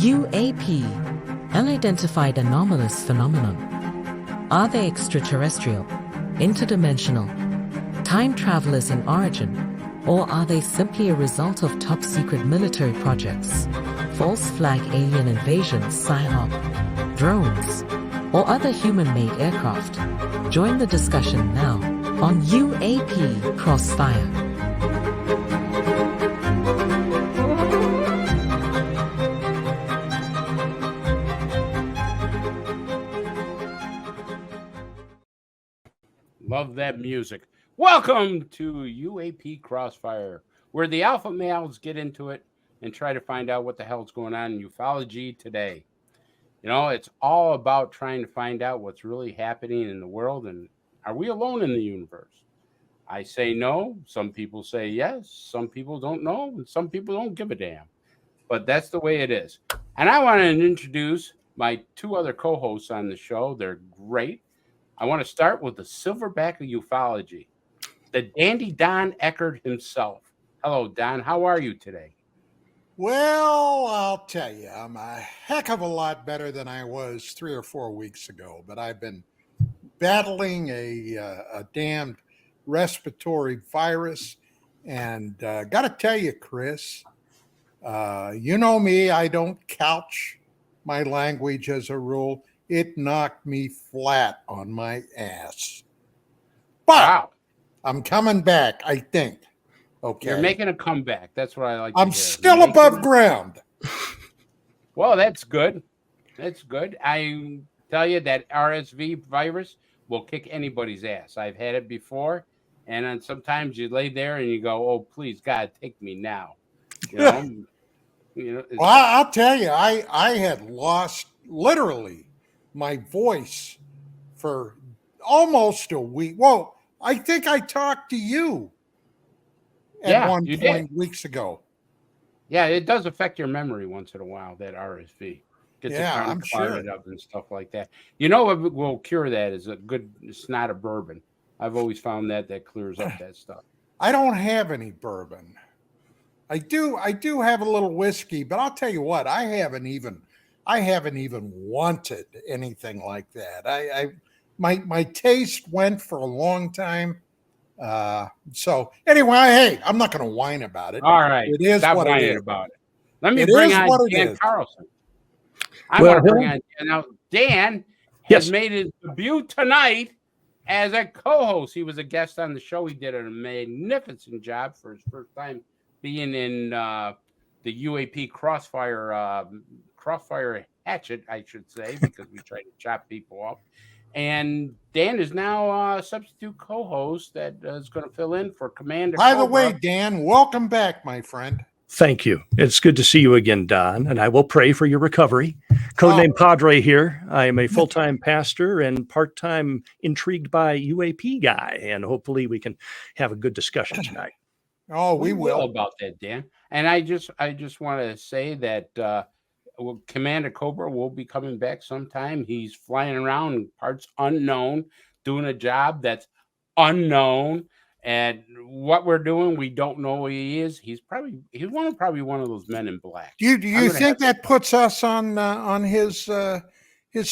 UAP, unidentified anomalous phenomenon. Are they extraterrestrial, interdimensional, time travelers in origin, or are they simply a result of top-secret military projects, false flag alien invasions, PSYOP, drones, or other human-made aircraft? Join the discussion now on UAP Crossfire. Love that music. Welcome to UAP Crossfire, where the alpha males get into it and try to find out what the hell's going on in ufology today. You know, it's all about trying to find out what's really happening in the world, and are we alone in the universe? I say no. Some people say yes. Some people don't know, and some people don't give a damn. But that's the way it is. And I want to introduce my two other co-hosts on the show. They're great. I want to start with the silverback of ufology, the dandy Don Eckert himself. Hello, Don. How are you today? Well, I'll tell you, I'm a heck of a lot better than I was 3 or 4 weeks ago, but I've been battling a damned respiratory virus. And got to tell you, Chris, you know me, I don't couch my language as a rule. It knocked me flat on my ass. But Wow. I'm coming back, I think. Okay. You're making a comeback. That's what I like to I'm hear. still above ground. Well, that's good. That's good. I tell you that RSV virus will kick anybody's ass. I've had it before, and then sometimes you lay there and you go, "Oh, please, God, take me now." You know. Well, I'll tell you, I had lost literally my voice for almost a week. Well, I think I talked to you at one point weeks ago. Yeah, it does affect your memory once in a while, that RSV. I'm sure. Up and stuff like that. You know what will cure that is a good snot of bourbon. I've always found that clears up that stuff. I don't have any bourbon. I do have a little whiskey, but I'll tell you what, I haven't even wanted anything like that. My taste went for a long time. So anyway, hey, I'm not going to whine about it. All right. It is Stop what whining it is. about it. Let me bring on Dan Carlson. I want to bring on now. Dan has made his debut tonight as a co-host. He was a guest on the show. He did a magnificent job for his first time being in the UAP Crossfire hatchet, I should say, because we try to chop people up. And Dan is now a substitute co-host that is going to fill in for Commander By Cobra. the way, Dan, welcome back, my friend. Thank you. It's good to see you again, Don, and I will pray for your recovery. Codename Padre here. I am a full-time pastor and part-time intrigued by UAP guy, and hopefully we can have a good discussion tonight. Oh, we will about that, Dan. And I just want to say that Commander Cobra will be coming back sometime. He's flying around in parts unknown, doing a job that's unknown. And what we're doing, we don't know who he is. He's probably one of those men in black. Do you think that puts us on his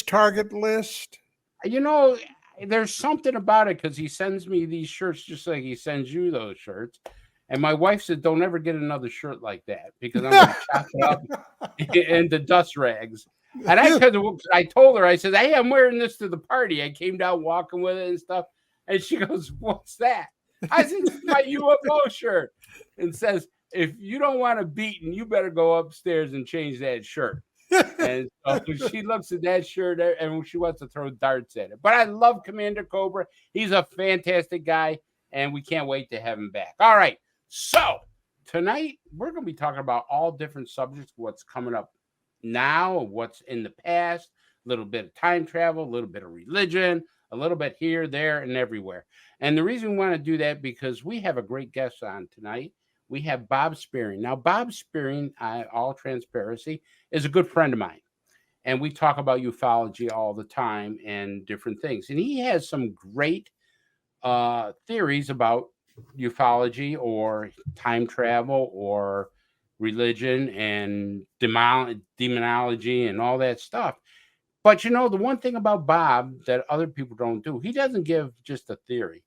target list? You know, there's something about it because he sends me these shirts just like he sends you those shirts. And my wife said, "Don't ever get another shirt like that because I'm going to chop it up into dust rags." And I told her, I said, "Hey, I'm wearing this to the party. I came down walking with it and stuff." And she goes, "What's that?" I said, "It's my UFO shirt." And says, "If you don't want a beating, you better go upstairs and change that shirt." And so she looks at that shirt and she wants to throw darts at it. But I love Commander Cobra. He's a fantastic guy, and we can't wait to have him back. All right. So tonight we're going to be talking about all different subjects, what's coming up now, what's in the past, a little bit of time travel, a little bit of religion, a little bit here, there, and everywhere. And the reason we want to do that because we have a great guest on tonight. We have Bob Spearing. Now, Bob Spearing, all transparency, is a good friend of mine. And we talk about ufology all the time and different things. And he has some great theories about ufology or time travel or religion and demonology and all that stuff. But the one thing about Bob that other people don't do, he doesn't give just a theory.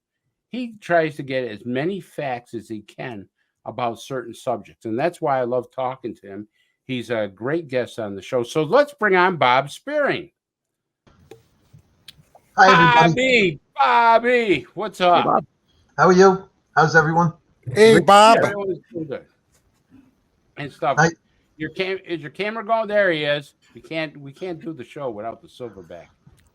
He tries to get as many facts as he can about certain subjects. And that's why I love talking to him. He's a great guest on the show. So let's bring on Bob Spearing. Hi, everybody. Bobby, what's up? Hey, Bob. How are you? How's everyone? Hey, Bob. Everyone's doing good. And stuff. Hi. Is your camera going? There he is. We can't do the show without the silverback.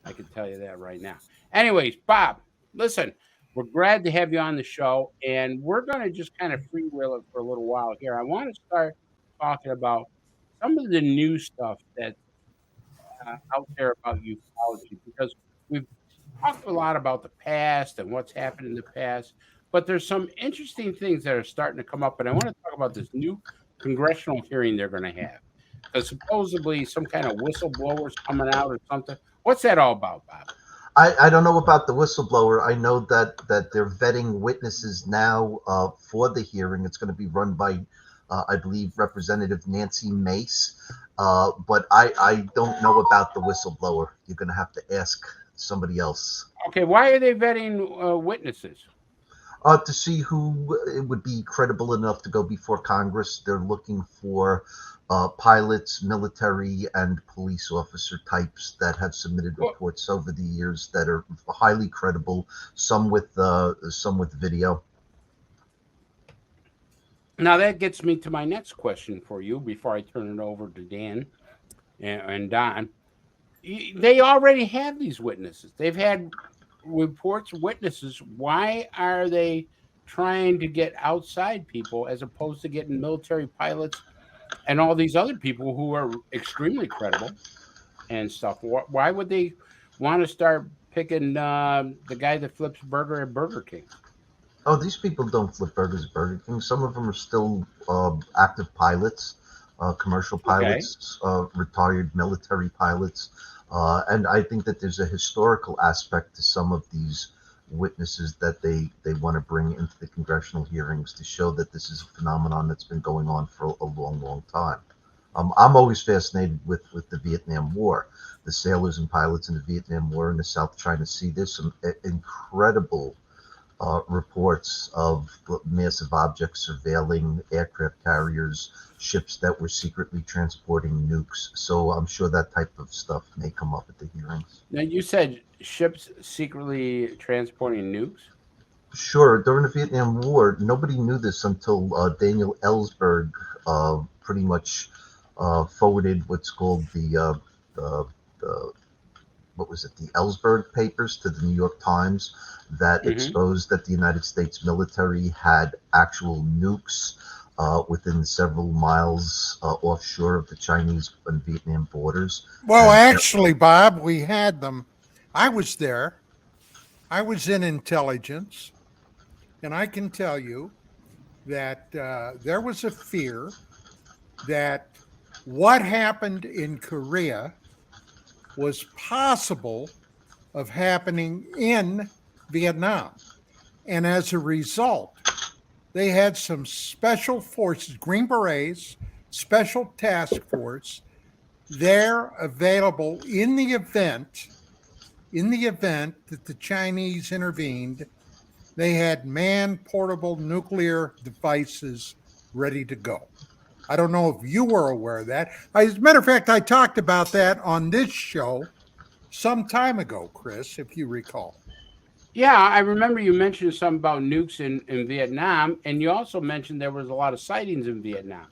I can tell you that right now. Anyways, Bob, listen, we're glad to have you on the show, and we're going to just kind of freewheel it for a little while here. I want to start talking about some of the new stuff that's out there about ufology, because we've talked a lot about the past and what's happened in the past, but there's some interesting things that are starting to come up, and I want to talk about this new congressional hearing they're going to have, because supposedly some kind of whistleblowers coming out or something. What's that all about, Bob? I don't know about the whistleblower. I know that they're vetting witnesses now for the hearing. It's going to be run by, I believe, Representative Nancy Mace. But I don't know about the whistleblower. You're going to have to ask somebody else. Okay, why are they vetting witnesses? To see who would be credible enough to go before Congress. They're looking for pilots, military, and police officer types that have submitted reports over the years that are highly credible. Some with video. Now that gets me to my next question for you before I turn it over to Dan and Don. They already have these witnesses. They've had reports, witnesses. Why are they trying to get outside people as opposed to getting military pilots and all these other people who are extremely credible and stuff? Why would they want to start picking the guy that flips burger at Burger King? Oh, these people don't flip burgers at Burger King. Some of them are still active pilots, commercial pilots, retired military pilots. And I think that there's a historical aspect to some of these witnesses that they want to bring into the congressional hearings to show that this is a phenomenon that's been going on for a long, long time. I'm always fascinated with the Vietnam War, the sailors and pilots in the Vietnam War in the South China Sea. There's some incredible reports of massive objects surveilling aircraft carriers, ships that were secretly transporting nukes. So I'm sure that type of stuff may come up at the hearings. Now, you said ships secretly transporting nukes? Sure. During the Vietnam War, nobody knew this until Daniel Ellsberg pretty much forwarded what's called the Ellsberg papers to the New York Times that exposed that the United States military had actual nukes within several miles offshore of the Chinese and Vietnam borders. Well, actually, Bob, we had them. I was there. I was in intelligence. And I can tell you that there was a fear that what happened in Korea was possible of happening in Vietnam. And as a result, they had some special forces, Green Berets, special task force, there available in the event that the Chinese intervened. They had man-portable nuclear devices ready to go. I don't know if you were aware of that. As a matter of fact, I talked about that on this show some time ago, Chris, if you recall. Yeah, I remember you mentioned something about nukes in Vietnam, and you also mentioned there was a lot of sightings in Vietnam.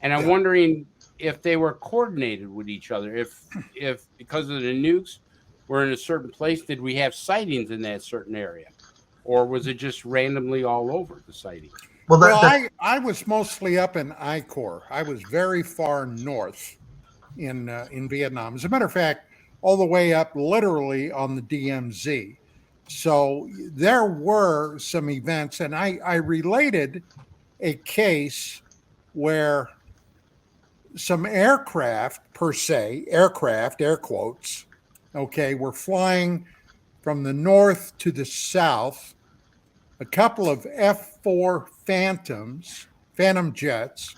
And I'm wondering if they were coordinated with each other. If because of the nukes were in a certain place, did we have sightings in that certain area? Or was it just randomly all over the sightings? Well, I was mostly up in I Corps. I was very far north in Vietnam. As a matter of fact, all the way up literally on the DMZ. So there were some events, and I related a case where some aircraft, per se, air quotes, were flying from the north to the south. A couple of F-4 Phantom jets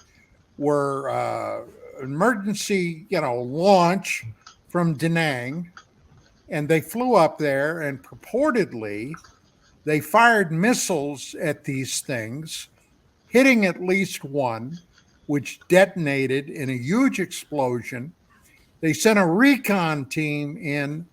were emergency, launch from Da Nang, and they flew up there, and purportedly they fired missiles at these things, hitting at least one, which detonated in a huge explosion. They sent a recon team in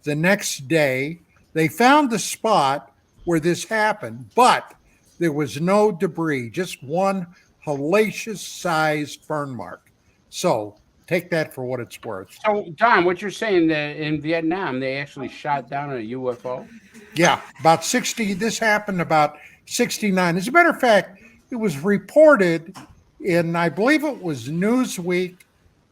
the next day. They found the spot where this happened, but there was no debris, just one hellacious-sized burn mark. So take that for what it's worth. So, Don, what you're saying that in Vietnam they actually shot down a UFO? Yeah, about 60. This happened about 69. As a matter of fact, it was reported in, I believe it was Newsweek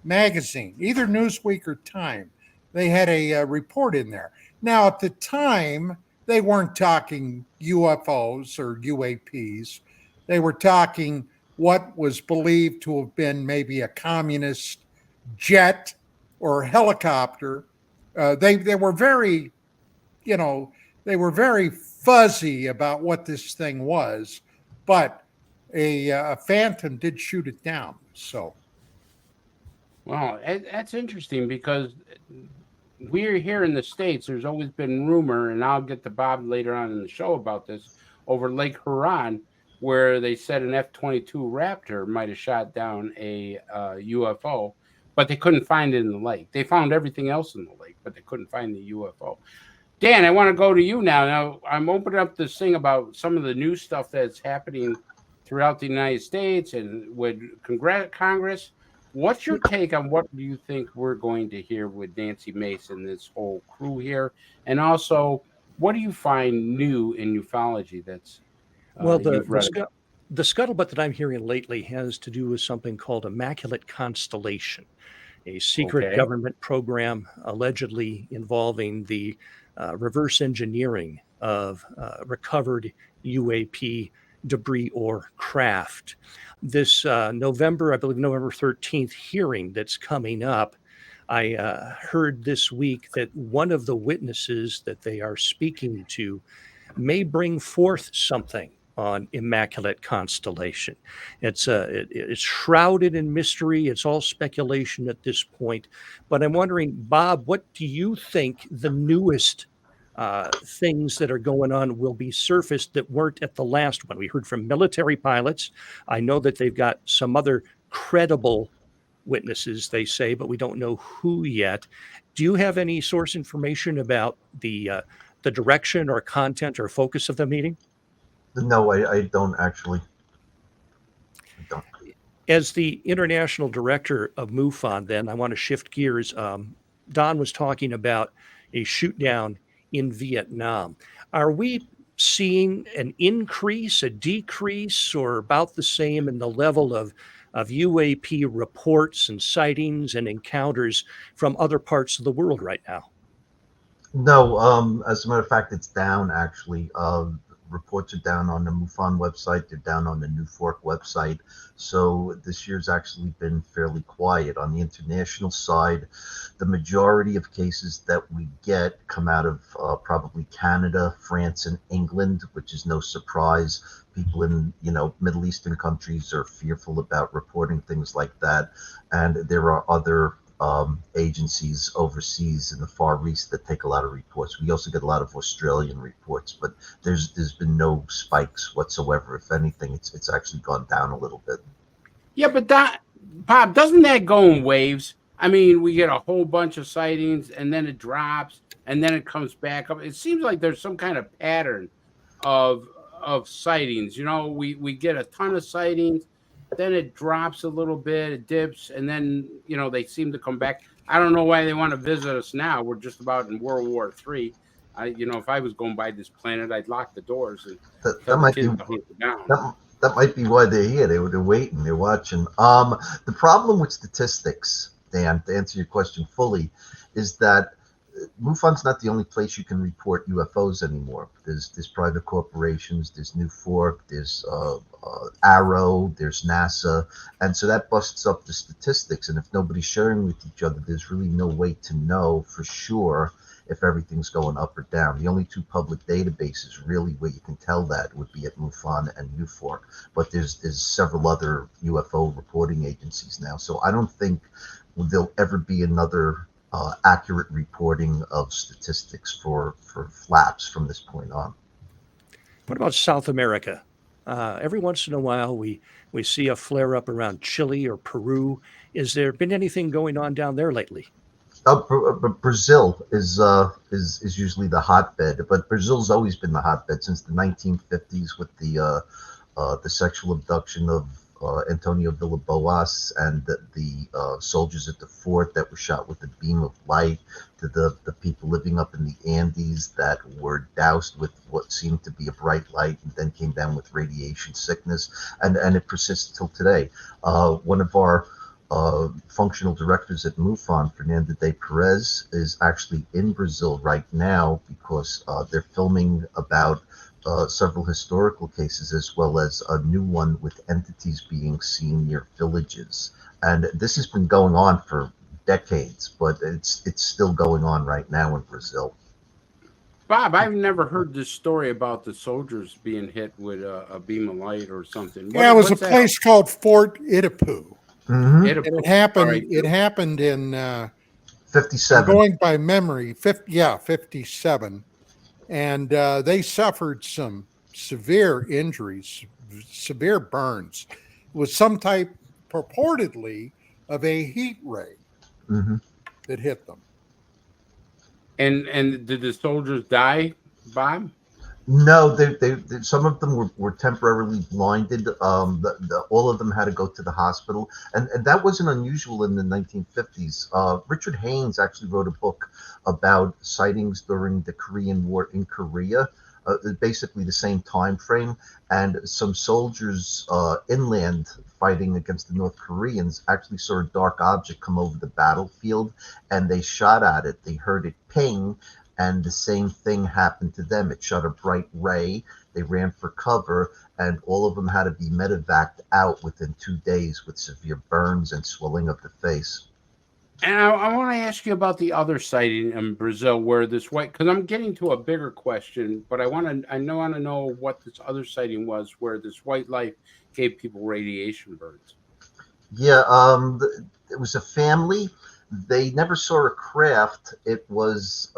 magazine, either Newsweek or Time. They had a report in there. Now, at the time, they weren't talking UFOs or UAPs. They were talking what was believed to have been maybe a communist jet or helicopter. They were very, they were very fuzzy about what this thing was, but a Phantom did shoot it down. So, well, that's interesting because we're here in the States. There's always been rumor, and I'll get to Bob later on in the show about this, over Lake Huron, where they said an F-22 Raptor might have shot down a UFO, but they couldn't find it in the lake. They found everything else in the lake, but they couldn't find the UFO. Dan, I want to go to you now. Now, I'm opening up this thing about some of the new stuff that's happening throughout the United States and with Congress. What's your take on what do you think we're going to hear with Nancy Mace and this whole crew here? And also, what do you find new in ufology that's well, the scuttlebutt that I'm hearing lately has to do with something called Immaculate Constellation, a secret government program allegedly involving the reverse engineering of recovered UAP debris or craft. This November, I believe November 13th hearing that's coming up, I heard this week that one of the witnesses that they are speaking to may bring forth something on Immaculate Constellation. It's shrouded in mystery. It's all speculation at this point. But I'm wondering, Bob, what do you think the newest things that are going on will be surfaced that weren't at the last one? We heard from military pilots. I know that they've got some other credible witnesses, they say, but we don't know who yet. Do you have any source information about the direction or content or focus of the meeting? No, I don't actually. I don't. As the international director of MUFON, then I want to shift gears. Don was talking about a shoot down in Vietnam. Are we seeing an increase, a decrease, or about the same in the level of UAP reports and sightings and encounters from other parts of the world right now? No, as a matter of fact, it's down actually. Reports are down on the MUFON website. They're down on the New Fork website. So this year's actually been fairly quiet. On the international side, the majority of cases that we get come out of probably Canada, France, and England, which is no surprise. People in, Middle Eastern countries are fearful about reporting things like that. And there are other agencies overseas in the Far East that take a lot of reports. We also get a lot of Australian reports, but there's been no spikes whatsoever. If anything, it's actually gone down a little bit. Yeah, but Bob, doesn't that go in waves? I mean, we get a whole bunch of sightings, and then it drops, and then it comes back up. It seems like there's some kind of pattern of sightings. We get a ton of sightings. Then it drops a little bit, it dips, and then, they seem to come back. I don't know why they want to visit us now. We're just about in World War III. If I was going by this planet, I'd lock the doors and that might be down. That might be why they're here. They're waiting. They're watching. The problem with statistics, Dan, to answer your question fully, is that MUFON's not the only place you can report UFOs anymore. There's private corporations, there's New Fork, there's Arrow, there's NASA, and so that busts up the statistics. And if nobody's sharing with each other, there's really no way to know for sure if everything's going up or down. The only two public databases really where you can tell that would be at MUFON and UFORC, but there's several other UFO reporting agencies now. So I don't think there'll ever be another accurate reporting of statistics for flaps from this point on. What about South America? Every once in a while, we see a flare up around Chile or Peru. Is there been anything going on down there lately? Brazil is usually the hotbed, but Brazil's always been the hotbed since the 1950s with the sexual abduction of Antonio Villas-Boas and the soldiers at the fort that were shot with a beam of light, to the people living up in the Andes that were doused with what seemed to be a bright light and then came down with radiation sickness, and it persists till today. One of our functional directors at MUFON, Fernanda de Perez, is actually in Brazil right now because they're filming about several historical cases as well as a new one with entities being seen near villages. And this has been going on for decades, but it's still going on right now in Brazil. Bob, I've never heard this story about the soldiers being hit with a beam of light or something. Yeah, it was a place called Fort Itapu. Mm-hmm. And it happened in 57. Going by memory, 57. And they suffered some severe injuries, severe burns. It was some type, purportedly, of a heat ray that hit them. And did the soldiers die, Bob? No, they some of them were temporarily blinded. All of them had to go to the hospital, and that wasn't unusual in the 1950s. Richard Haynes actually wrote a book about sightings during the Korean War in Korea, basically the same time frame. And some soldiers inland fighting against the North Koreans actually saw a dark object come over the battlefield, and they shot at it. They heard it ping. And the same thing happened to them. It shot a bright ray. They ran for cover, and all of them had to be medevaced out within 2 days with severe burns and swelling of the face. And I want to ask you about the other sighting in Brazil where this white, because I'm getting to a bigger question, but I want to know what this other sighting was where this white light gave people radiation burns. Yeah, it was a family. They never saw a craft. It was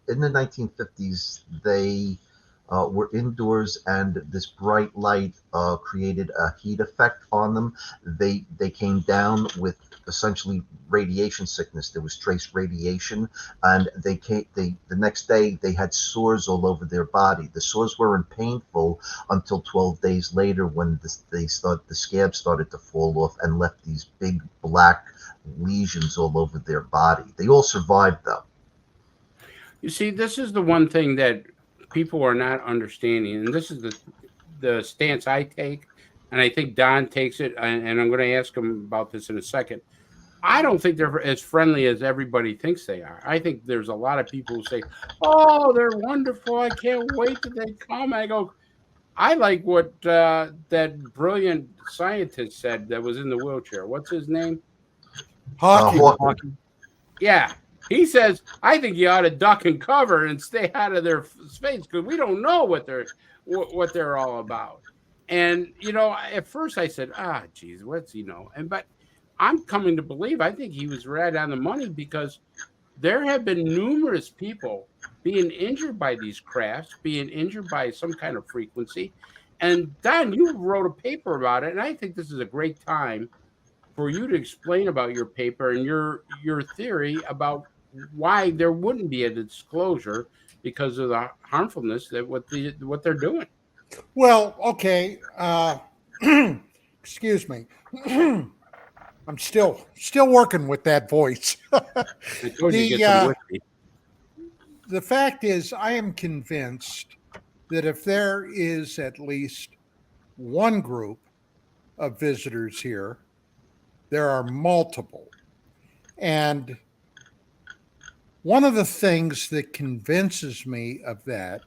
in the 1950s. They were indoors, and this bright light created a heat effect on them. They came down with essentially radiation sickness. There was trace radiation, and the next day they had sores all over their body. The sores weren't painful until 12 days later when the scabs started to fall off and left these big black lesions all over their body. They all survived though. You see, this is the one thing that people are not understanding, and this is the stance I take, and I think Don takes it, and I'm going to ask him about this in a second. I don't think they're as friendly as everybody thinks they are. I think there's a lot of people who say, "Oh, they're wonderful. I can't wait till they come." I go, I like what that brilliant scientist said that was in the wheelchair. What's his name? Hawking. Yeah. He says, I think you ought to duck and cover and stay out of their space because we don't know what they're all about. And, at first I said, geez, what's he know? But I'm coming to believe, I think he was right on the money because there have been numerous people being injured by these crafts, being injured by some kind of frequency. And Don, you wrote a paper about it, and I think this is a great time for you to explain about your paper and your theory about why there wouldn't be a disclosure because of the harmfulness that what they're doing. Well, okay. Excuse me. I'm still working with that voice. I told you to get some whiskey. The fact is, I am convinced that if there is at least one group of visitors here, there are multiple. And one of the things that convinces me of that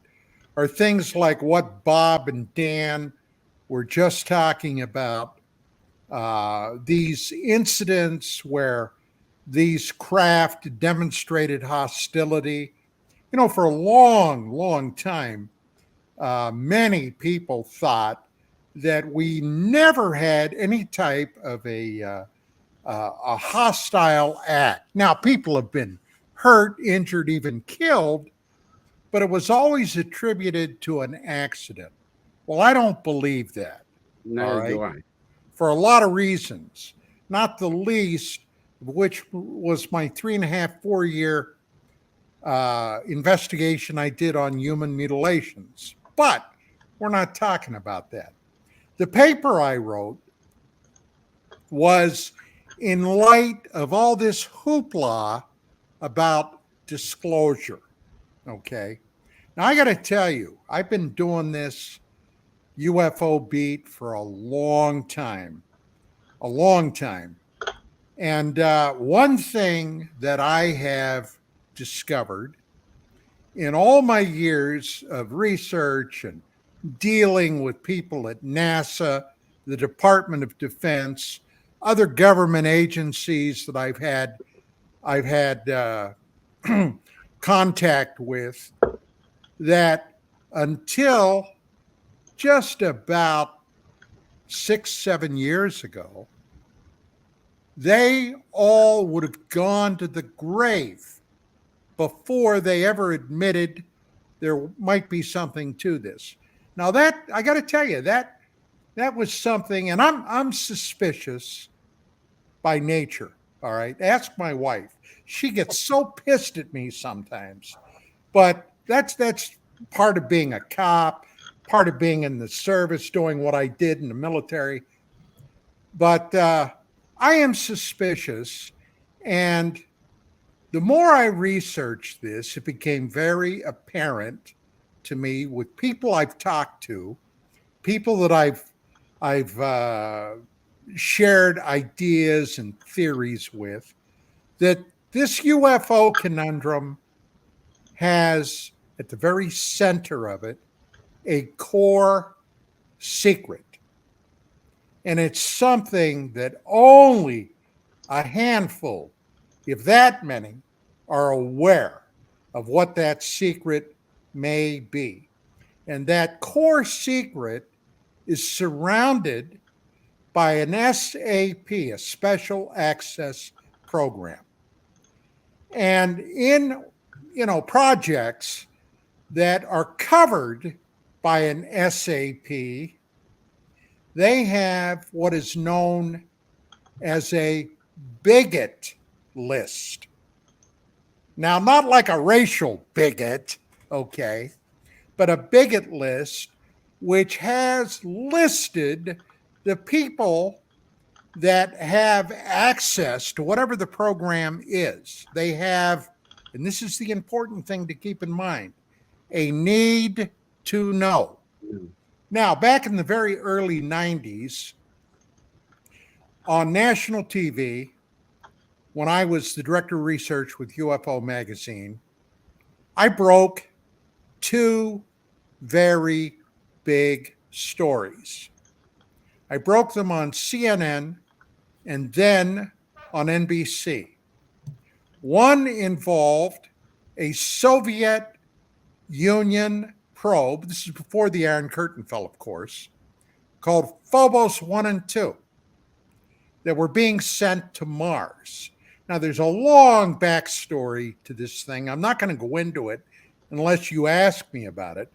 are things like what Bob and Dan were just talking about, these incidents where these craft demonstrated hostility For a long, long time, many people thought that we never had any type of a hostile act. Now, people have been hurt, injured, even killed, but it was always attributed to an accident. Well, I don't believe that. All Neither do right. I. For a lot of reasons, not the least of which was my 3.5, 4 year investigation I did on human mutilations. But we're not talking about that. The paper I wrote was in light of all this hoopla about disclosure. Okay. Now, I got to tell you, I've been doing this UFO beat for a long time. And one thing that I have discovered in all my years of research and dealing with people at NASA, the Department of Defense, other government agencies that I've had contact with, that until just about 6, 7 years ago, they all would have gone to the grave before they ever admitted there might be something to this. Now, that I got to tell you, that was something, and I'm suspicious by nature. All right, ask my wife. She gets so pissed at me sometimes, but that's part of being a cop, part of being in the service, doing what I did in the military. But I am suspicious, and the more I researched this, it became very apparent to me with people I've talked to, people that I've shared ideas and theories with, that this UFO conundrum has at the very center of it a core secret. And it's something that only a handful, if that many, are aware of what that secret may be. And that core secret is surrounded by an SAP, a special access program. And in projects that are covered by an SAP, they have what is known as a bigot list. Now, not like a racial bigot, okay, but a bigot list which has listed the people that have access to whatever the program is. They have, and this is the important thing to keep in mind, a need to know. Now, back in the very early 90s, on national TV, when I was the director of research with UFO Magazine, I broke 2 very big stories. I broke them on CNN and then on NBC. One involved a Soviet Union probe, this is before the Iron Curtain fell, of course, called Phobos 1 and 2, that were being sent to Mars. Now, there's a long backstory to this thing. I'm not going to go into it unless you ask me about it.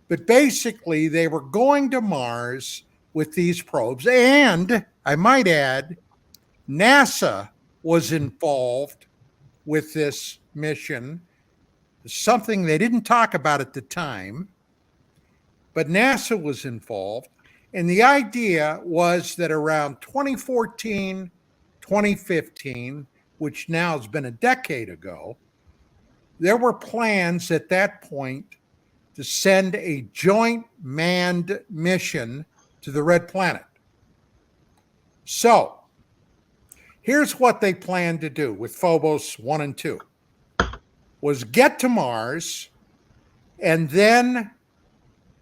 But basically, they were going to Mars with these probes. And I might add, NASA was involved with this mission, something they didn't talk about at the time, but NASA was involved. And the idea was that around 2014, 2015, which now has been a decade ago, there were plans at that point to send a joint manned mission to the Red Planet. So here's what they planned to do with Phobos 1 and 2, was get to Mars and then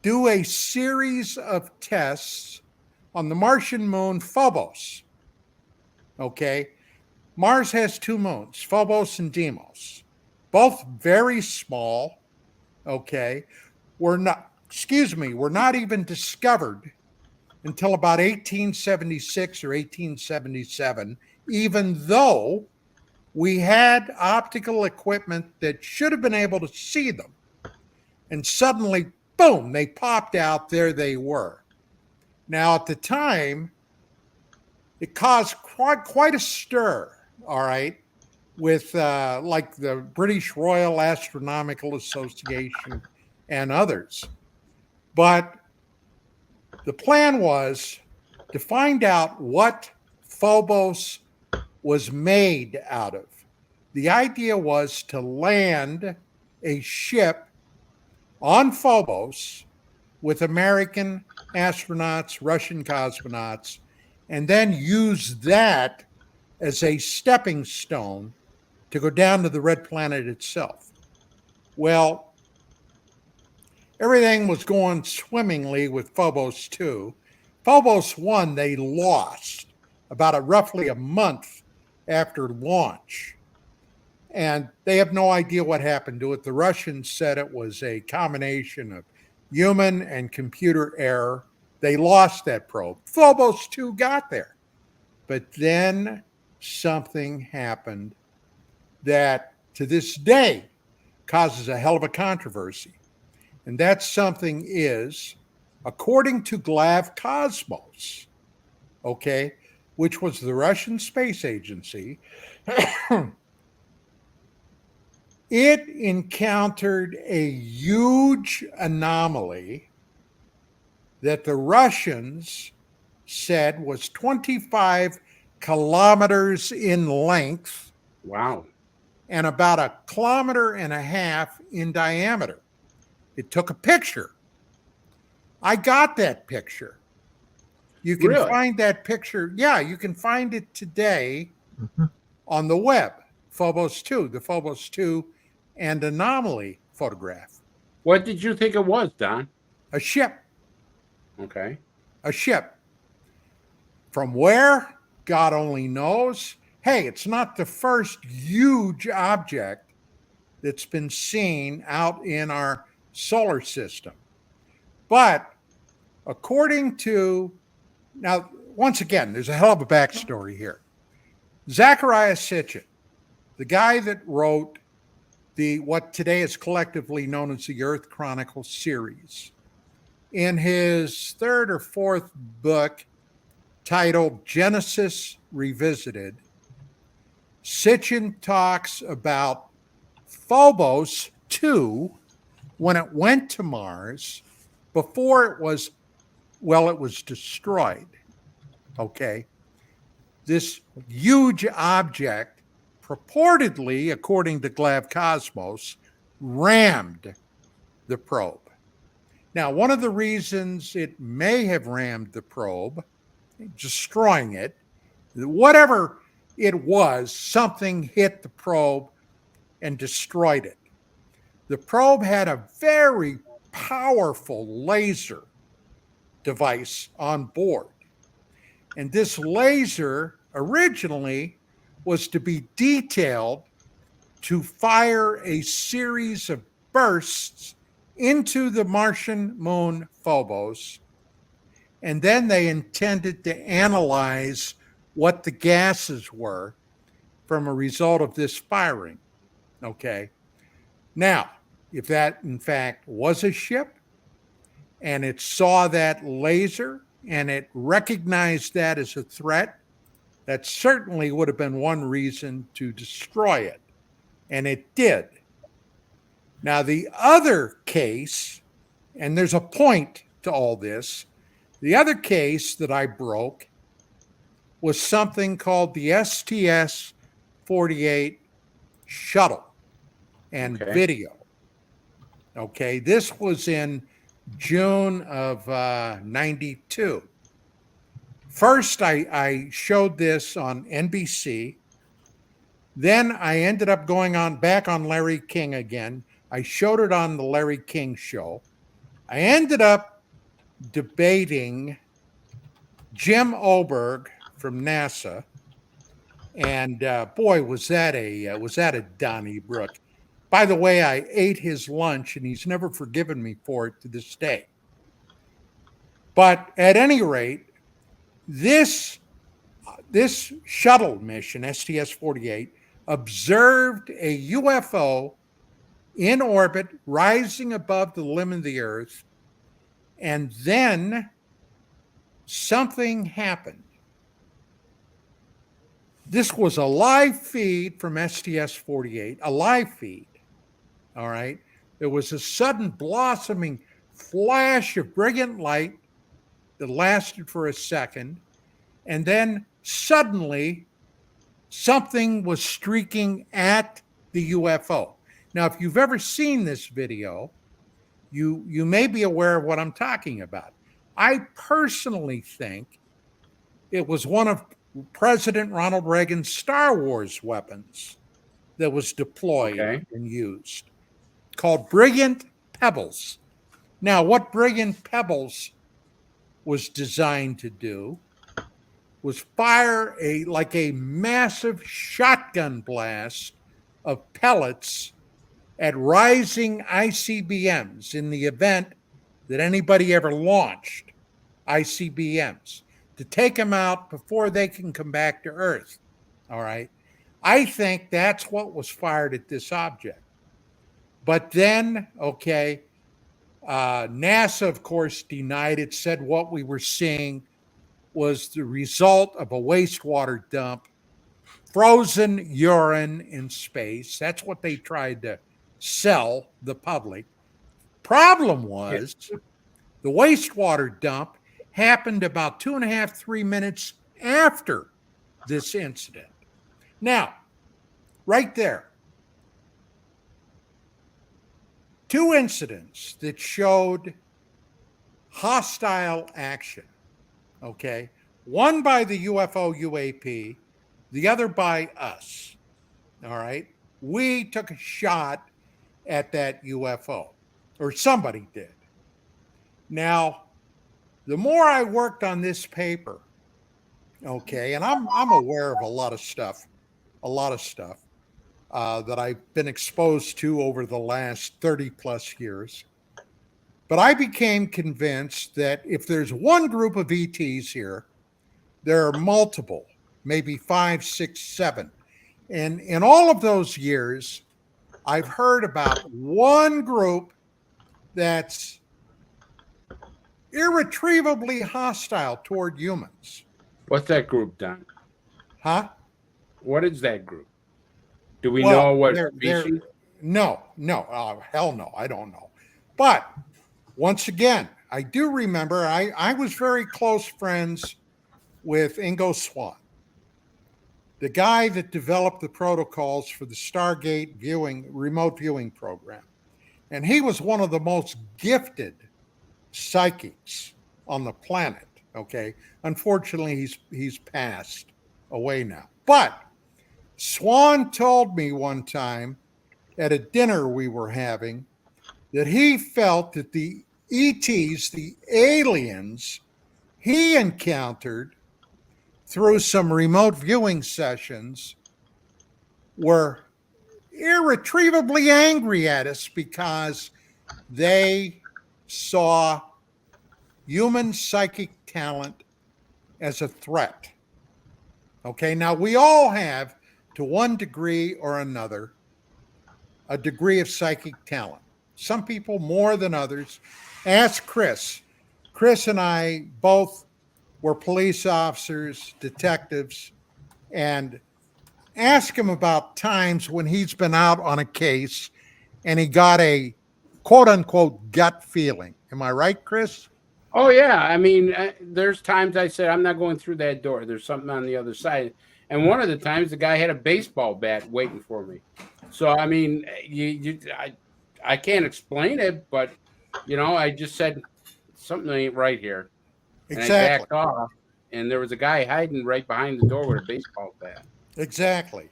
do a series of tests on the Martian moon Phobos. Okay? Mars has 2 moons, Phobos and Deimos, both very small, okay, were not even discovered until about 1876 or 1877, even though we had optical equipment that should have been able to see them. And suddenly, boom, they popped out. There they were. Now, at the time, it caused quite a stir, all right, with like the British Royal Astronomical Association and others. But the plan was to find out what Phobos was made out of. The idea was to land a ship on Phobos with American astronauts, Russian cosmonauts, and then use that as a stepping stone to go down to the red planet itself. Well, everything was going swimmingly with Phobos 2. Phobos 1, they lost about roughly a month after launch. And they have no idea what happened to it. The Russians said it was a combination of human and computer error. They lost that probe. Phobos 2 got there. But then something happened that to this day causes a hell of a controversy. And that something is, according to Glav Cosmos, okay, which was the Russian space agency, it encountered a huge anomaly that the Russians said was 25 kilometers in length. Wow. And about 1.5 kilometers in diameter. It took a picture. I got that picture. You can find that picture. Yeah, you can find it today on the web. Phobos 2, the Phobos 2 and anomaly photograph. What did you think it was, Don? A ship. Okay. A ship. From where? God only knows. Hey, it's not the first huge object that's been seen out in our solar system. But according to, now, once again, there's a hell of a backstory here. Zecharia Sitchin, the guy that wrote what today is collectively known as the Earth Chronicles series, in his third or fourth book titled Genesis Revisited, Sitchin talks about Phobos 2 when it went to Mars before it was destroyed. Okay. This huge object, purportedly, according to Glav Cosmos, rammed the probe. Now, one of the reasons it may have rammed the probe, destroying it, whatever it was, something hit the probe and destroyed it. The probe had a very powerful laser device on board. And this laser originally was to be detailed to fire a series of bursts into the Martian moon Phobos. And then they intended to analyze what the gases were from a result of this firing. Okay. Now, if that in fact was a ship and it saw that laser and it recognized that as a threat, that certainly would have been one reason to destroy it. And it did. Now, the other case, and there's a point to all this, the other case that I broke was something called the STS-48 shuttle and video. Okay, this was in June of 92. First, I showed this on NBC. Then I ended up going back on Larry King again. I showed it on the Larry King show. I ended up debating Jim Oberg from NASA, and boy, was that a Donnybrook. By the way, I ate his lunch and he's never forgiven me for it to this day. But at any rate, this shuttle mission, STS-48, observed a UFO in orbit rising above the limb of the Earth, and then something happened. This was a live feed from STS-48, a live feed, all right? There was a sudden blossoming flash of brilliant light that lasted for a second, and then suddenly something was streaking at the UFO. Now, if you've ever seen this video, you may be aware of what I'm talking about. I personally think it was one of President Ronald Reagan's Star Wars weapons that was deployed and used, called Brilliant Pebbles. Now, what Brilliant Pebbles was designed to do was fire like a massive shotgun blast of pellets at rising ICBMs in the event that anybody ever launched ICBMs, to take them out before they can come back to Earth. All right. I think that's what was fired at this object. But then, NASA, of course, denied it, said what we were seeing was the result of a wastewater dump, frozen urine in space. That's what they tried to sell the public. Problem was, the wastewater dump happened about 2.5, 3 minutes after this incident. Now, right there, two incidents that showed hostile action, okay? One by the UFO UAP, the other by us, all right? We took a shot at that UFO, or somebody did. Now, the more I worked on this paper, okay, and I'm aware of a lot of stuff that I've been exposed to over the last 30 plus years. But I became convinced that if there's one group of ETs here, there are multiple, maybe 5, 6, 7. And in all of those years, I've heard about one group that's irretrievably hostile toward humans. What's that group, Don? Huh? What is that group? Do we know what species? No. Hell no, I don't know. But once again, I do remember I was very close friends with Ingo Swann, the guy that developed the protocols for the Stargate remote viewing program. And he was one of the most gifted psychics on the planet, okay? Unfortunately, he's passed away now. But Swann told me one time at a dinner we were having that he felt that the ETs, the aliens he encountered through some remote viewing sessions, were irretrievably angry at us because they saw human psychic talent as a threat. Okay, now we all have, to one degree or another, a degree of psychic talent. Some people more than others. Ask Chris. Chris and I both were police officers, detectives, and ask him about times when he's been out on a case and he got a quote-unquote gut feeling. Am I right, Chris? Oh, yeah. I mean, there's times I said, I'm not going through that door. There's something on the other side. And one of the times, the guy had a baseball bat waiting for me. So, I mean, I can't explain it, but, I just said, something ain't right here. Exactly. And I backed off, and there was a guy hiding right behind the door with a baseball bat. Exactly.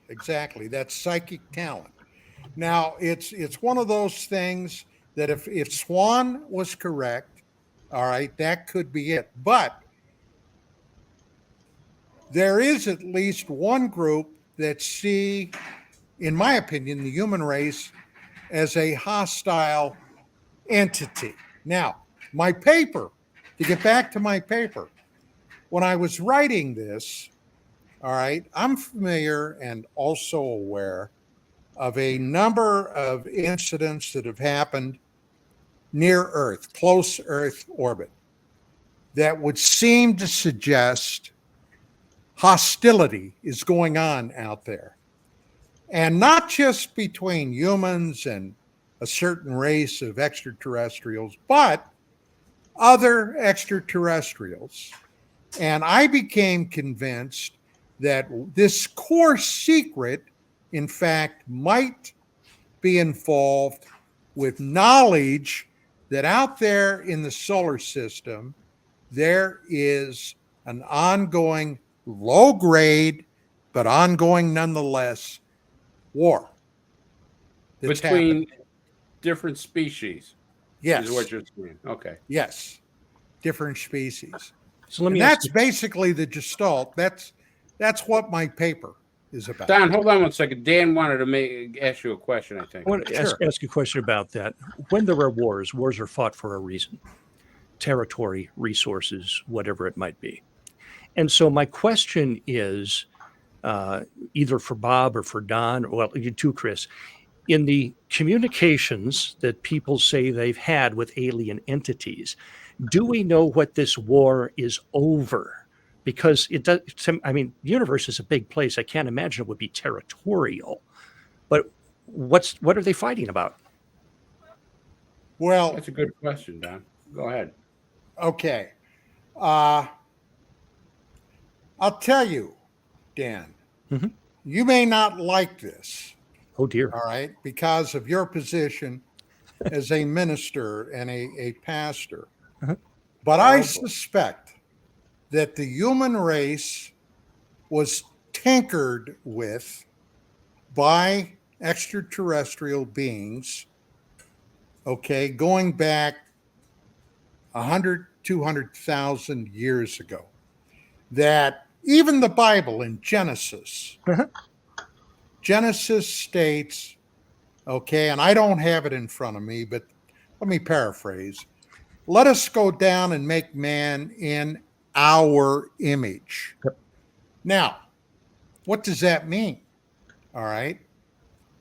That's psychic talent. Now, it's one of those things that if Swann was correct, all right, that could be it. But there is at least one group that see, in my opinion, the human race as a hostile entity. Now, my paper, to get back to my paper, when I was writing this, all right, I'm familiar and also aware of a number of incidents that have happened near Earth, close Earth orbit, that would seem to suggest hostility is going on out there. And not just between humans and a certain race of extraterrestrials, but other extraterrestrials. And I became convinced that this core secret, in fact, might be involved with knowledge that out there in the solar system, there is an ongoing, low grade, but ongoing nonetheless, war that's Between happening. different species. Yes. Is what you're saying. Okay. Yes. Different species. So let And me ask that's you, basically the gestalt. That's what my paper is about. Don, hold on one second. Dan wanted to ask you a question, I think. I want to Sure. ask you a question about that. When there are wars are fought for a reason. Territory, resources, whatever it might be. And so my question is, either for Bob or for Don, well, you too, Chris, in the communications that people say they've had with alien entities, do we know what this war is over? Because it does, I mean, the universe is a big place. I can't imagine it would be territorial. But what are they fighting about? Well, That's a good question, Don. Go ahead. okay. I'll tell you, Dan, Mhm. you may not like this, Oh, dear. all right, because of your position as a minister and a pastor. Uh-huh. But Oh, I boy. suspect that the human race was tinkered with by extraterrestrial beings, okay, going back 100, 200,000 years ago. That even the Bible in Genesis, Uh-huh. Genesis states, okay, and I don't have it in front of me, but let me paraphrase. Let us go down and make man in our image. Yep. Now, what does that mean? All right.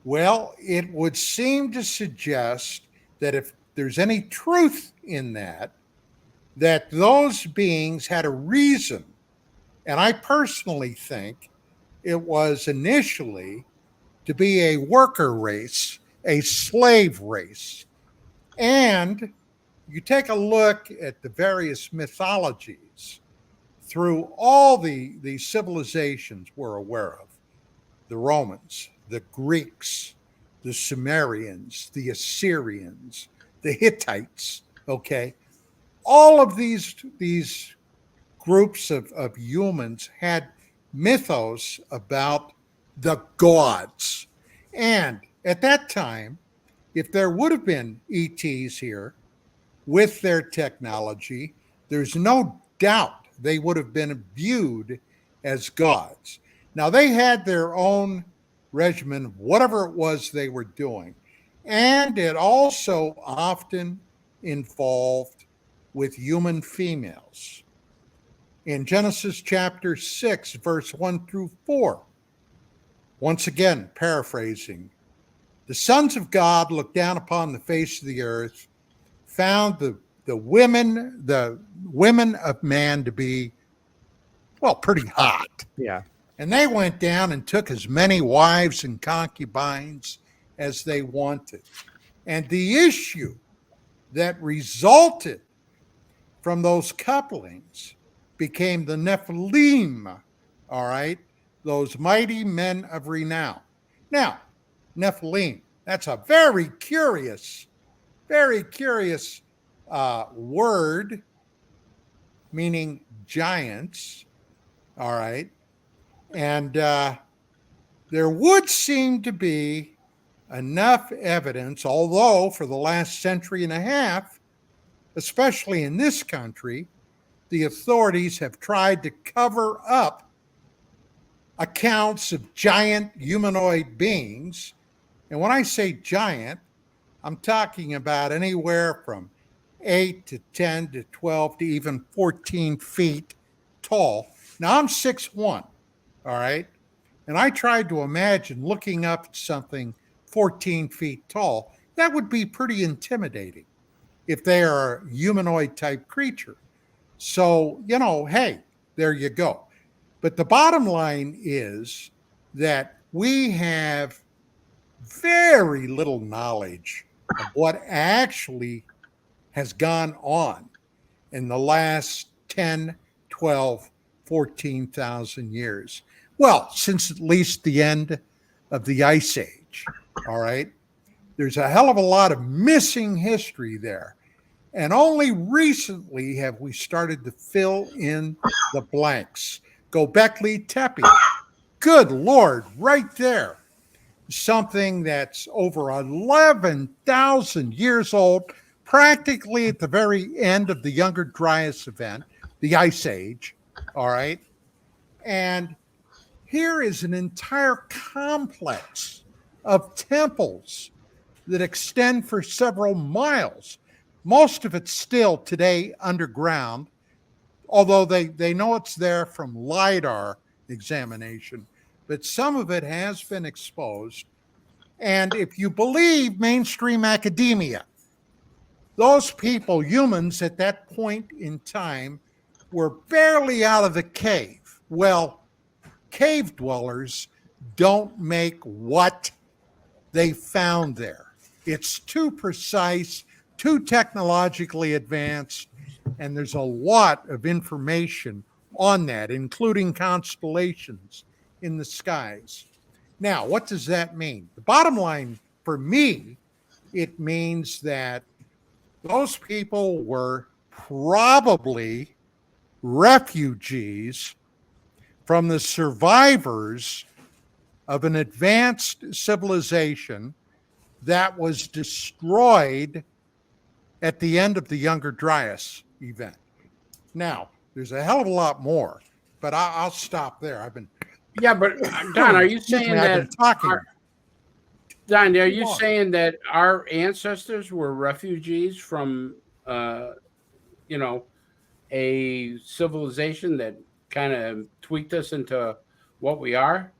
Well, it would seem to suggest that if there's any truth in that those beings had a reason. And I personally think it was initially to be a worker race, a slave race. And you take a look at the various mythologies through all the civilizations we're aware of, the Romans, the Greeks, the Sumerians, the Assyrians, the Hittites, okay? All of these groups of humans had mythos about the gods. And at that time, if there would have been ETs here with their technology, there's no doubt they would have been viewed as gods. Now, they had their own regimen, whatever it was they were doing. And it also often involved with human females. In Genesis chapter 6, verse 1 through 4, once again, paraphrasing, the sons of God looked down upon the face of the earth, found the women of man to be, well, pretty hot. Yeah. And they went down and took as many wives and concubines as they wanted. And the issue that resulted from those couplings became the Nephilim, all right, those mighty men of renown. Now, Nephilim, that's a very curious word, meaning giants, all right. And there would seem to be enough evidence, although for the last century and a half, especially in this country, the authorities have tried to cover up accounts of giant humanoid beings. And when I say giant, I'm talking about anywhere from 8 to 10 to 12 to even 14 feet tall. Now I'm 6'1", all right? And I tried to imagine looking up at something 14 feet tall. That would be pretty intimidating if they are a humanoid type creature. So, hey, there you go. But the bottom line is that we have very little knowledge of what actually has gone on in the last 10, 12, 14,000 years. Well, since at least the end of the Ice Age, all right? There's a hell of a lot of missing history there. And only recently have we started to fill in the blanks. Göbekli Tepe. Good Lord, right there. Something that's over 11,000 years old, practically at the very end of the Younger Dryas event, the Ice Age, all right? And here is an entire complex of temples that extend for several miles. Most of it's still today underground, although they know it's there from LIDAR examination, but some of it has been exposed. And if you believe mainstream academia, those people, humans at that point in time, were barely out of the cave. Well, cave dwellers don't make what they found there. It's too precise, too technologically advanced, and there's a lot of information on that, including constellations in the skies. Now, what does that mean? The bottom line for me, it means that those people were probably refugees from the survivors of an advanced civilization that was destroyed at the end of the Younger Dryas event. Now, there's a hell of a lot more, but I'll stop there. I've been but Don, are you saying that Don, are you saying that our ancestors were refugees from a civilization that kind of tweaked us into what we are?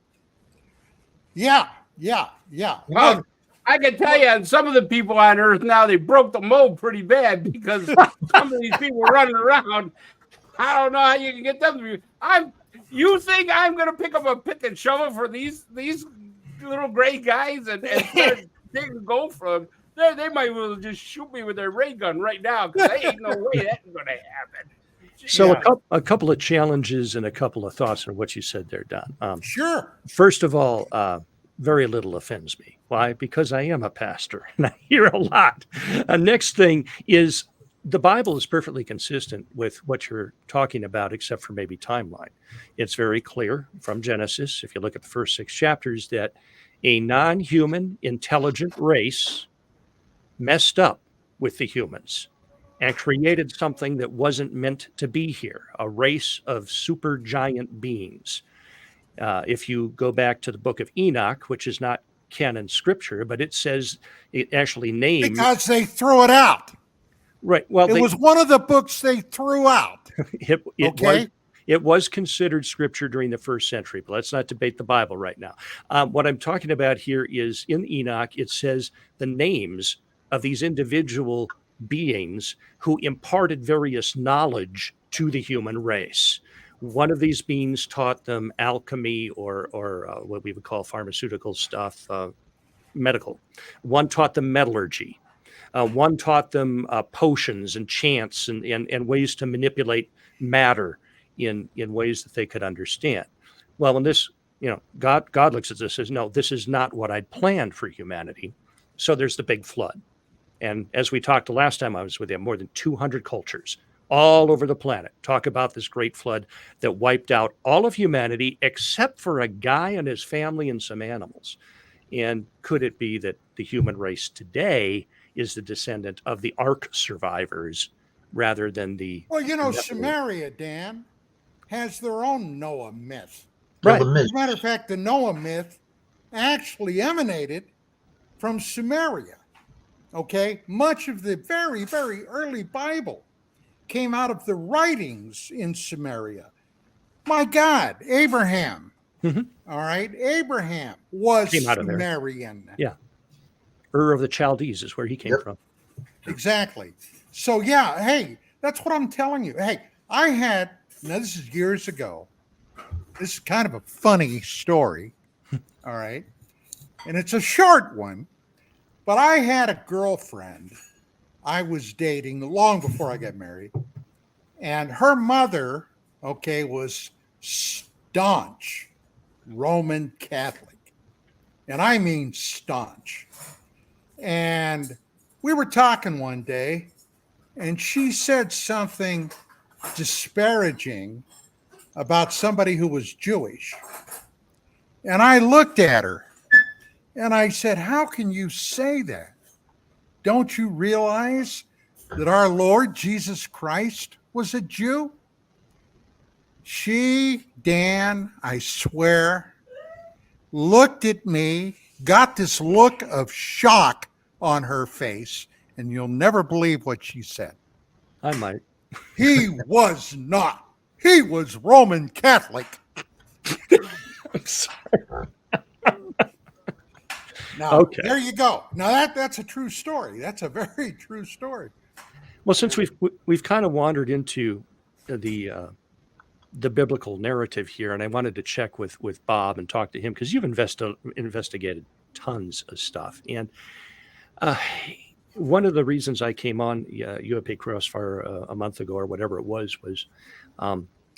Yeah. Well, I can tell you, and some of the people on Earth now, they broke the mold pretty bad because some of these people running around. I don't know how you can get them to be. You think I'm going to pick up a pick and shovel for these little gray guys and start taking gold from them? They might well just shoot me with their ray gun right now because there ain't no way that's going to happen. So a couple of challenges and a couple of thoughts on what you said there, Don. Sure. First of all, very little offends me. Why? Because I am a pastor and I hear a lot. Next thing is the Bible is perfectly consistent with what you're talking about, except for maybe timeline. It's very clear from Genesis, if you look at the first 6 chapters, that a non-human intelligent race messed up with the humans and created something that wasn't meant to be here, a race of super giant beings. If you go back to the book of Enoch, which is not canon scripture, but it says it actually named... Because they threw it out. Right. Well, it was one of the books they threw out. It was considered scripture during the first century, but let's not debate the Bible right now. What I'm talking about here is in Enoch, it says the names of these individual beings who imparted various knowledge to the human race. One of these beings taught them alchemy or what we would call pharmaceutical stuff, medical. One taught them metallurgy. One taught them potions and chants and ways to manipulate matter in ways that they could understand. Well, when this, God looks at this and says, no, this is not what I'd planned for humanity. So there's the big flood. And as we talked the last time I was with you, more than 200 cultures all over the planet talk about this great flood that wiped out all of humanity except for a guy and his family and some animals. And could it be that the human race today is the descendant of the Ark survivors rather than the... Well, Samaria, Dan, has their own Noah myth. Right. As a matter of fact, the Noah myth actually emanated from Samaria. Okay, much of the very, very early Bible came out of the writings in Samaria. My God, Abraham. Mhm. All right, Abraham was Came out of there. Sumerian. Yeah. Ur of the Chaldees is where he came Yep. from. Exactly. So yeah, hey, that's what I'm telling you. Hey, I had, now this is years ago. This is kind of a funny story. All right. And it's a short one, but I had a girlfriend I was dating long before I got married. And her mother, okay, was staunch Roman Catholic. And I mean staunch. And we were talking one day, and she said something disparaging about somebody who was Jewish. And I looked at her and I said, how can you say that? Don't you realize that our Lord Jesus Christ was a Jew? She, Dan, I swear, looked at me, got this look of shock on her face, and you'll never believe what she said. I might. He was not. He was Roman Catholic. I'm sorry. Now, Okay. there you go. Now that's a true story. That's a very true story. Well, since we've kind of wandered into the biblical narrative here, and I wanted to check with Bob and talk to him because you've investigated tons of stuff. And one of the reasons I came on UFO Crossfire a month ago or whatever it was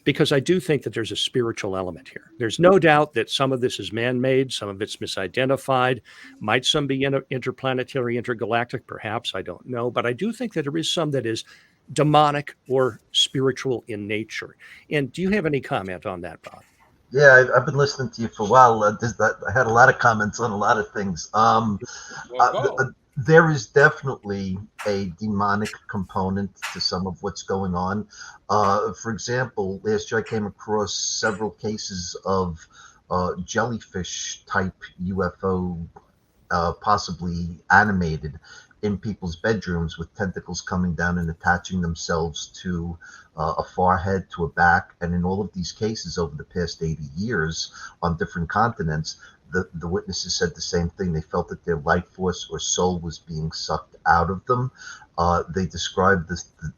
because I do think that there's a spiritual element here. There's no doubt that some of this is man-made, some of it's misidentified, might some be interplanetary, intergalactic, perhaps, I don't know. But I do think that there is some that is demonic or spiritual in nature. And do you have any comment on that, Bob? Yeah, I've been listening to you for a while. I had a lot of comments on a lot of things. There is definitely a demonic component to some of what's going on. For example, last year I came across several cases of jellyfish type UFO, possibly animated, in people's bedrooms with tentacles coming down and attaching themselves to a forehead, to a back. And in all of these cases over the past 80 years on different continents, the witnesses said the same thing. They felt that their life force or soul was being sucked out of them. They described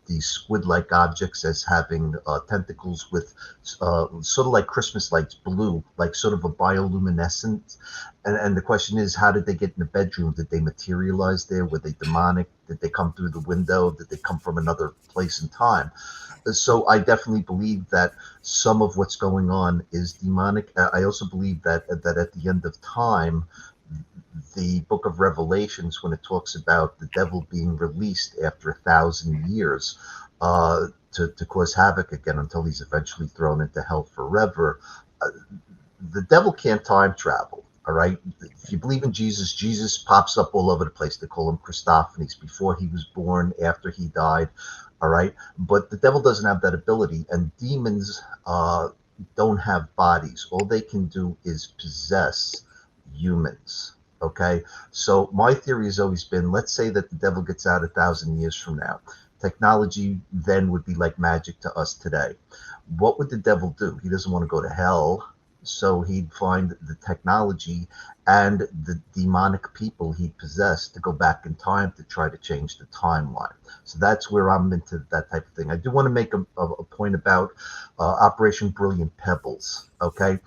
these squid-like objects as having tentacles with sort of like Christmas lights, blue, like sort of a bioluminescent. And the question is, how did they get in the bedroom? Did they materialize there? Were they demonic? Did they come through the window? Did they come from another place and time? So I definitely believe that some of what's going on is demonic. I also believe that at the end of time, the book of Revelations, when it talks about the devil being released after 1,000 years to cause havoc again until he's eventually thrown into hell forever, the devil can't time travel. All right. If you believe in Jesus, Jesus pops up all over the place. They call him Christophanies, before he was born, after he died. All right. But the devil doesn't have that ability, and demons don't have bodies. All they can do is possess humans. Okay. So my theory has always been, let's say that the devil gets out 1,000 years from now. Technology then would be like magic to us today. What would the devil do? He doesn't want to go to hell. So he'd find the technology and the demonic people he possessed to go back in time to try to change the timeline. So that's where I'm into that type of thing. I do want to make a point about Operation Brilliant Pebbles. Okay.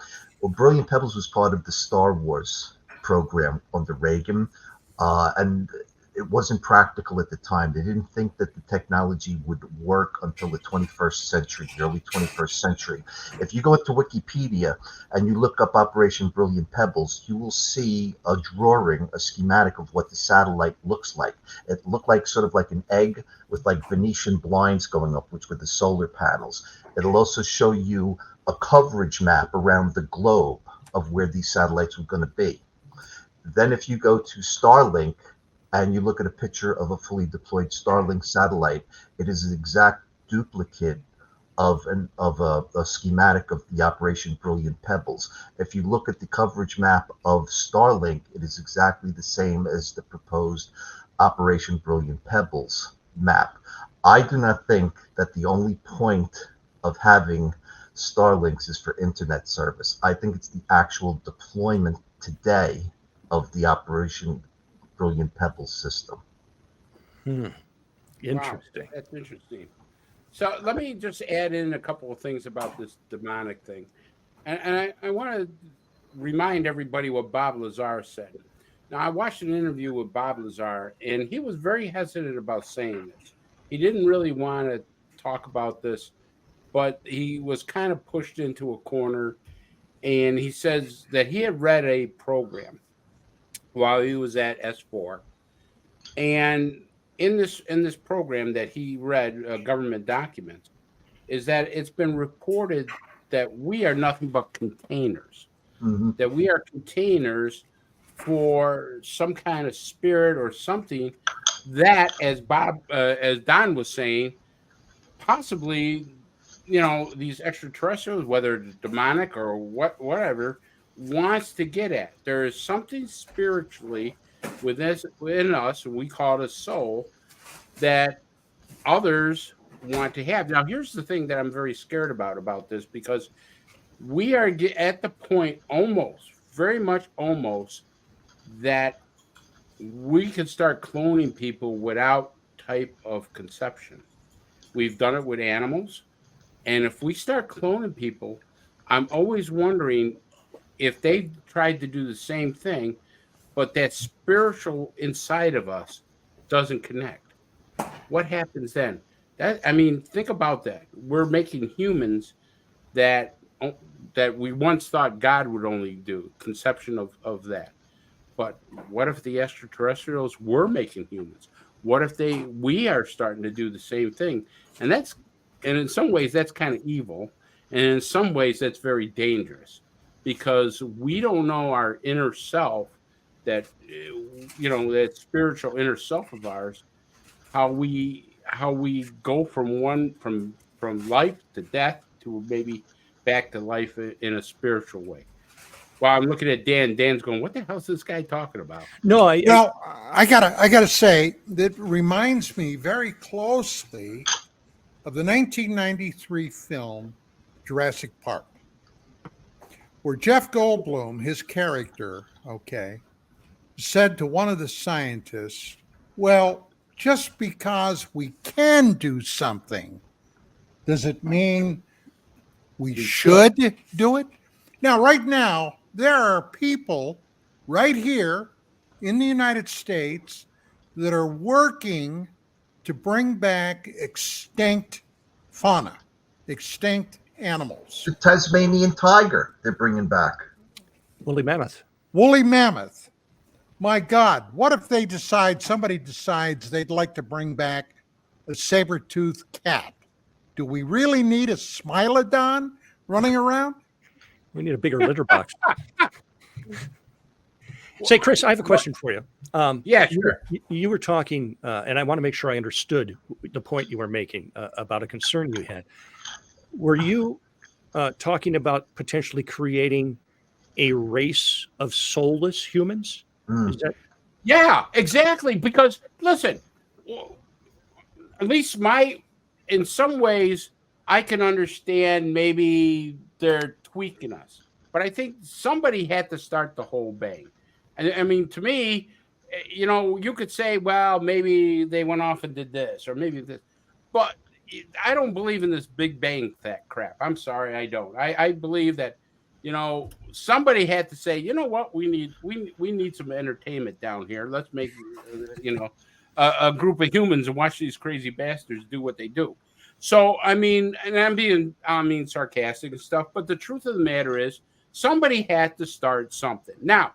Well, Brilliant Pebbles was part of the Star Wars program under Reagan. And it wasn't practical at the time. They didn't think that the technology would work until the 21st century, the early 21st century. If you go into Wikipedia and you look up Operation Brilliant Pebbles, you will see a drawing, a schematic of what the satellite looks like. It looked like sort of like an egg with like Venetian blinds going up, which were the solar panels. It'll also show you a coverage map around the globe of where these satellites were going to be. Then if you go to Starlink, and you look at a picture of a fully deployed Starlink satellite, it is an exact duplicate of a schematic of the Operation Brilliant Pebbles. If you look at the coverage map of Starlink, it is exactly the same as the proposed Operation Brilliant Pebbles map. I do not think that the only point of having Starlinks is for internet service. I think it's the actual deployment today of the Operation Brilliant Pebbles system. Interesting. Wow, that's interesting. So let me just add in a couple of things about this demonic thing. And I want to remind everybody what Bob Lazar said. Now, I watched an interview with Bob Lazar, and he was very hesitant about saying this. He didn't really want to talk about this, but he was kind of pushed into a corner. And he says that he had read a program while he was at S4. And in this program that he read, government documents, is that it's been reported that we are nothing but containers, that we are containers for some kind of spirit or something that, as Don was saying, possibly, these extraterrestrials, whether it's demonic or whatever, wants to get at. There is something spiritually within us, and we call it a soul, that others want to have. Now, here's the thing that I'm very scared about this, because we are at the point very much almost, that we could start cloning people without type of conception. We've done it with animals. And if we start cloning people, I'm always wondering if they tried to do the same thing, but that spiritual inside of us doesn't connect. What happens then? Think about that. We're making humans that we once thought God would only do, conception of that. But what if the extraterrestrials were making humans? What if we are starting to do the same thing? And in some ways that's kind of evil, and in some ways that's very dangerous, because we don't know our inner self, that that spiritual inner self of ours, how we go from life to death to maybe back to life in a spiritual way. Well, I'm looking at Dan. Dan's going, what the hell is this guy talking about? No, I gotta say that reminds me very closely of the 1993 film Jurassic Park, where Jeff Goldblum, his character, said to one of the scientists, well, just because we can do something, does it mean we should do it? Now, right now, there are people right here in the United States that are working to bring back extinct fauna, extinct animals. The Tasmanian tiger they're bringing back. Woolly mammoth. Woolly mammoth. My God, what if somebody decides they'd like to bring back a saber-toothed cat? Do we really need a Smilodon running around? We need a bigger litter box. Say, Chris, I have a question for you. Yeah, sure. You were talking, and I want to make sure I understood the point you were making about a concern you had. Were you talking about potentially creating a race of soulless humans? Is that? Yeah, exactly. Because listen, at least in some ways, I can understand maybe they're tweaking us, but I think somebody had to start the whole bang. And to me, you could say, well, maybe they went off and did this, or maybe this, but I don't believe in this Big Bang crap. I'm sorry, I don't. I believe that, somebody had to say, you know what, we need some entertainment down here. Let's make, a group of humans and watch these crazy bastards do what they do. So, and I'm being sarcastic and stuff, but the truth of the matter is somebody had to start something. Now,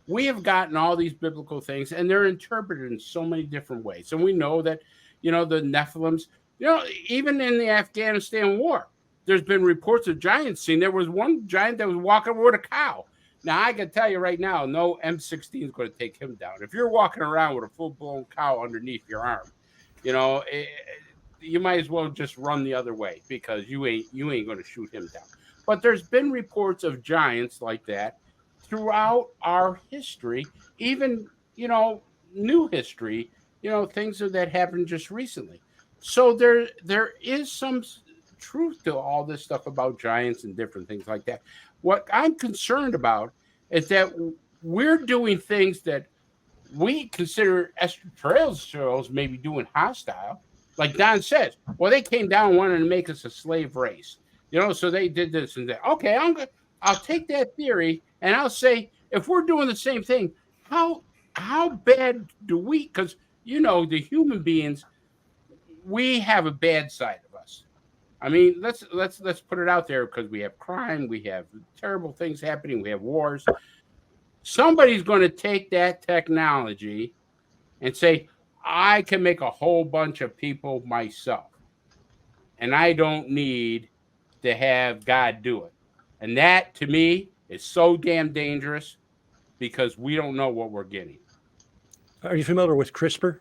we have gotten all these biblical things, and they're interpreted in so many different ways. And we know that, the Nephilims, even in the Afghanistan war, there's been reports of giants seen. There was one giant that was walking with a cow. Now, I can tell you right now, no M16 is going to take him down. If you're walking around with a full-blown cow underneath your arm, you might as well just run the other way because you ain't going to shoot him down. But there's been reports of giants like that throughout our history, even, new history, things that happened just recently. So there is some truth to all this stuff about giants and different things like that. What I'm concerned about is that we're doing things that we consider extraterrestrials maybe doing hostile. Like Don says, well, they came down and wanted to make us a slave race. So they did this and that. Okay, I'll take that theory and I'll say, if we're doing the same thing, how bad do we? Because the human beings, we have a bad side of us. I mean, let's put it out there, because we have crime, we have terrible things happening, we have wars. Somebody's going to take that technology and say, I can make a whole bunch of people myself, and I don't need to have God do it. And that, to me, is so damn dangerous, because we don't know what we're getting. Are you familiar with CRISPR,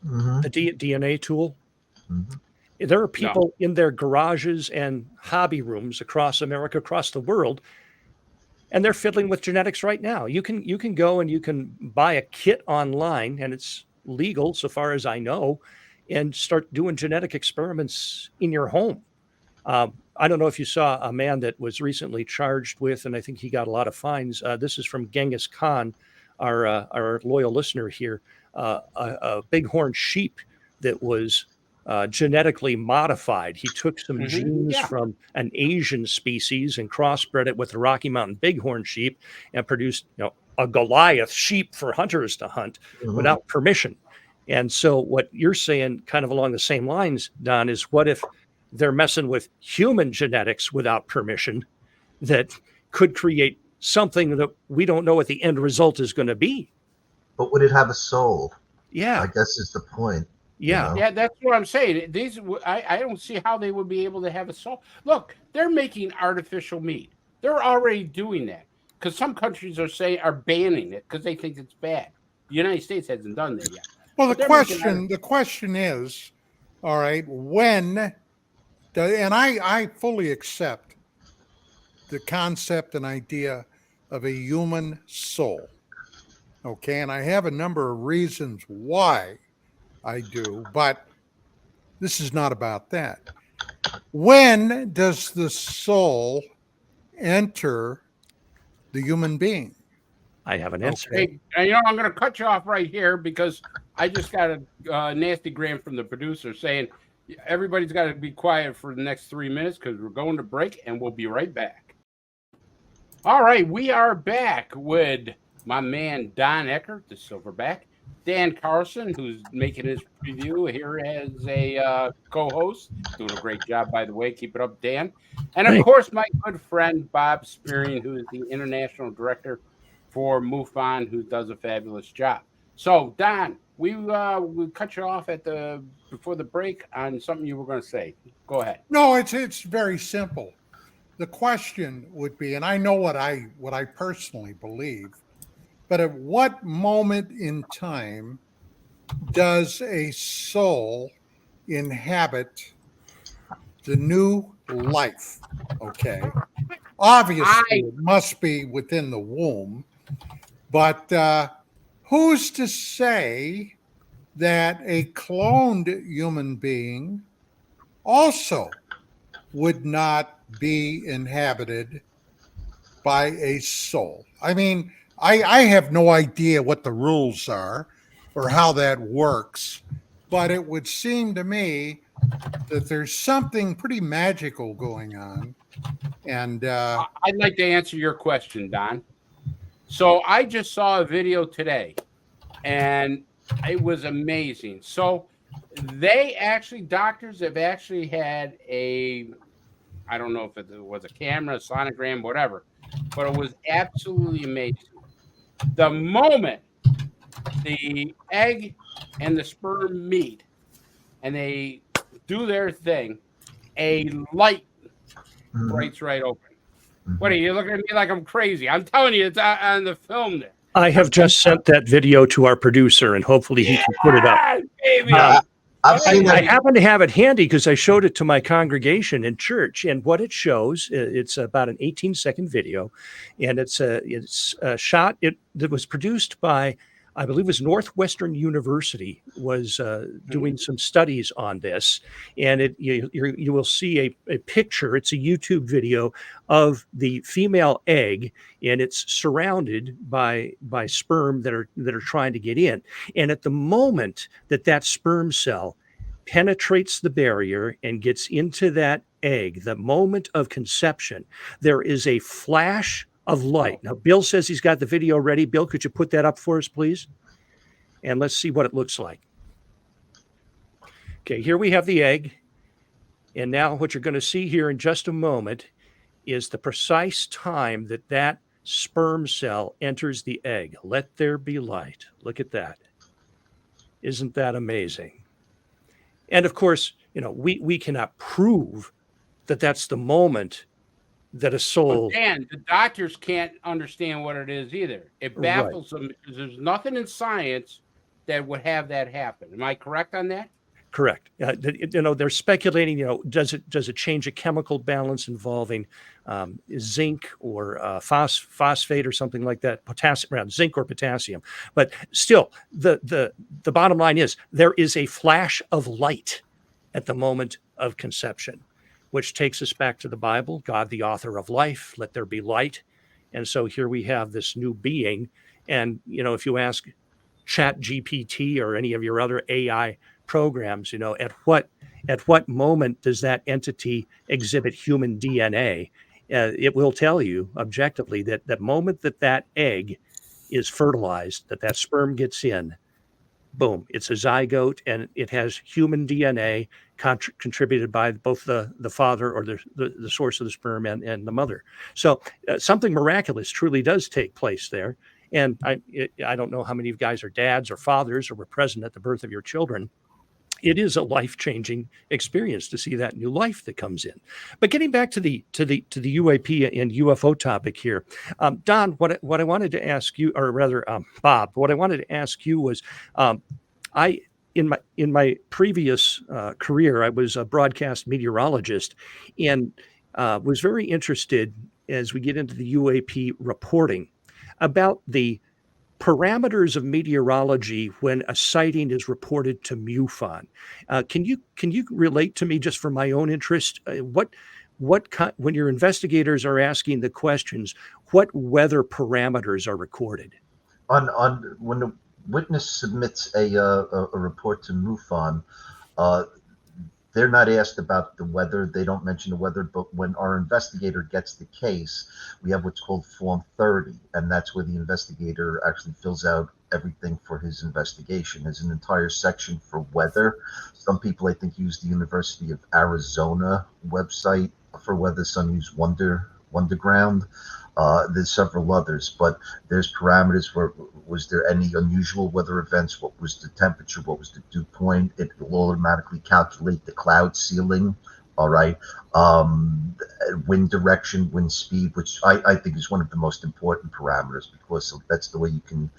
the DNA tool? There are people in their garages and hobby rooms across America, across the world, and they're fiddling with genetics right now. You can go and you can buy a kit online, and it's legal so far as I know, and start doing genetic experiments in your home. I don't know if you saw a man that was recently charged with, and I think he got a lot of fines. This is from Genghis Khan, our loyal listener here, a bighorn sheep that was genetically modified. He took some genes from an Asian species and crossbred it with the Rocky Mountain bighorn sheep and produced, a Goliath sheep for hunters to hunt without permission. And so what you're saying, kind of along the same lines, Don, is what if they're messing with human genetics without permission that could create something that we don't know what the end result is going to be? But would it have a soul? Yeah. I guess is the point. Yeah. Yeah, that's what I'm saying. I don't see how they would be able to have a soul. Look, they're making artificial meat. They're already doing that, because some countries are banning it because they think it's bad. The United States hasn't done that yet. Well, the question is, all right, when, and I fully accept the concept and idea of a human soul. Okay, and I have a number of reasons why I do, but this is not about that. When does the soul enter the human being? I have an answer. Hey, I'm going to cut you off right here, because I just got a nasty gram from the producer saying everybody's got to be quiet for the next 3 minutes, because we're going to break, and we'll be right back. All right, we are back with my man Don Eckert, the Silverback, Dan Carlson, who's making his preview here as a co-host. Doing a great job, by the way. Keep it up, Dan. And, of course, my good friend Bob Spearing, who is the international director for MUFON, who does a fabulous job. So, Don, we cut you off before the break on something you were going to say. Go ahead. No, it's very simple. The question would be, and I know what I personally believe, but at what moment in time does a soul inhabit the new life? Okay. Obviously, it must be within the womb, but who's to say that a cloned human being also would not be inhabited by a soul? I mean, I have no idea what the rules are or how that works, but it would seem to me that there's something pretty magical going on. And I'd like to answer your question, Don. So I just saw a video today, and it was amazing. So doctors have actually had I don't know if it was a camera, a sonogram, whatever, but it was absolutely amazing. The moment the egg and the sperm meet and they do their thing, a light breaks right open. What are you looking at me like I'm crazy? I'm telling you, it's on the film there. I have just sent that video to our producer, and hopefully he can put it up. Baby. I've seen I that. happen to have it handy because I showed it to my congregation in church, and what it shows, it's about an 18-second video, and it's a shot. That was produced by, I believe, it was Northwestern University was doing some studies on this, and you will see a picture. It's a YouTube video of the female egg, and it's surrounded by sperm that are trying to get in, and at the moment that sperm cell penetrates the barrier and gets into that egg, the moment of conception, there is a flash of light. Now, Bill says he's got the video ready. Bill, could you put that up for us, please? And let's see what it looks like. Okay, here we have the egg. And now what you're going to see here in just a moment is the precise time that sperm cell enters the egg. Let there be light. Look at that. Isn't that amazing? And of course, we cannot prove that that's the moment that a soul. But Dan, the doctors can't understand what it is either. It baffles them because there's nothing in science that would have that happen. Am I correct on that? Correct. They're speculating. Does it change a chemical balance involving zinc or phosphate or something like that? Potassium, zinc or potassium. But still, the bottom line is there is a flash of light at the moment of conception, which takes us back to the Bible. God, the author of life, let there be light. And so here we have this new being. And if you ask ChatGPT or any of your other AI programs, at what moment does that entity exhibit human DNA? It will tell you objectively that the moment that egg is fertilized, that sperm gets in, boom, it's a zygote, and it has human DNA contributed by both the father or the source of the sperm and the mother. So something miraculous truly does take place there. And I don't know how many of you guys are dads or fathers or were present at the birth of your children. It is a life-changing experience to see that new life that comes in. But getting back to the UAP and UFO topic here, Don, what I wanted to ask you, or rather, Bob, what I wanted to ask you was, in my previous career, I was a broadcast meteorologist, and was very interested as we get into the UAP reporting about the parameters of meteorology when a sighting is reported to MUFON. Can you relate to me, just for my own interest, when your investigators are asking the questions, what weather parameters are recorded? On when the witness submits a report to MUFON, they're not asked about the weather. They don't mention the weather. But when our investigator gets the case, we have what's called Form 30, and that's where the investigator actually fills out everything for his investigation. There's an entire section for weather. Some people, I think, use the University of Arizona website for weather. Some use Wonderground. There's several others, but there's parameters for, was there any unusual weather events? What was the temperature? What was the dew point? It will automatically calculate the cloud ceiling. All right. Wind direction, wind speed, which I think is one of the most important parameters, because that's the way you can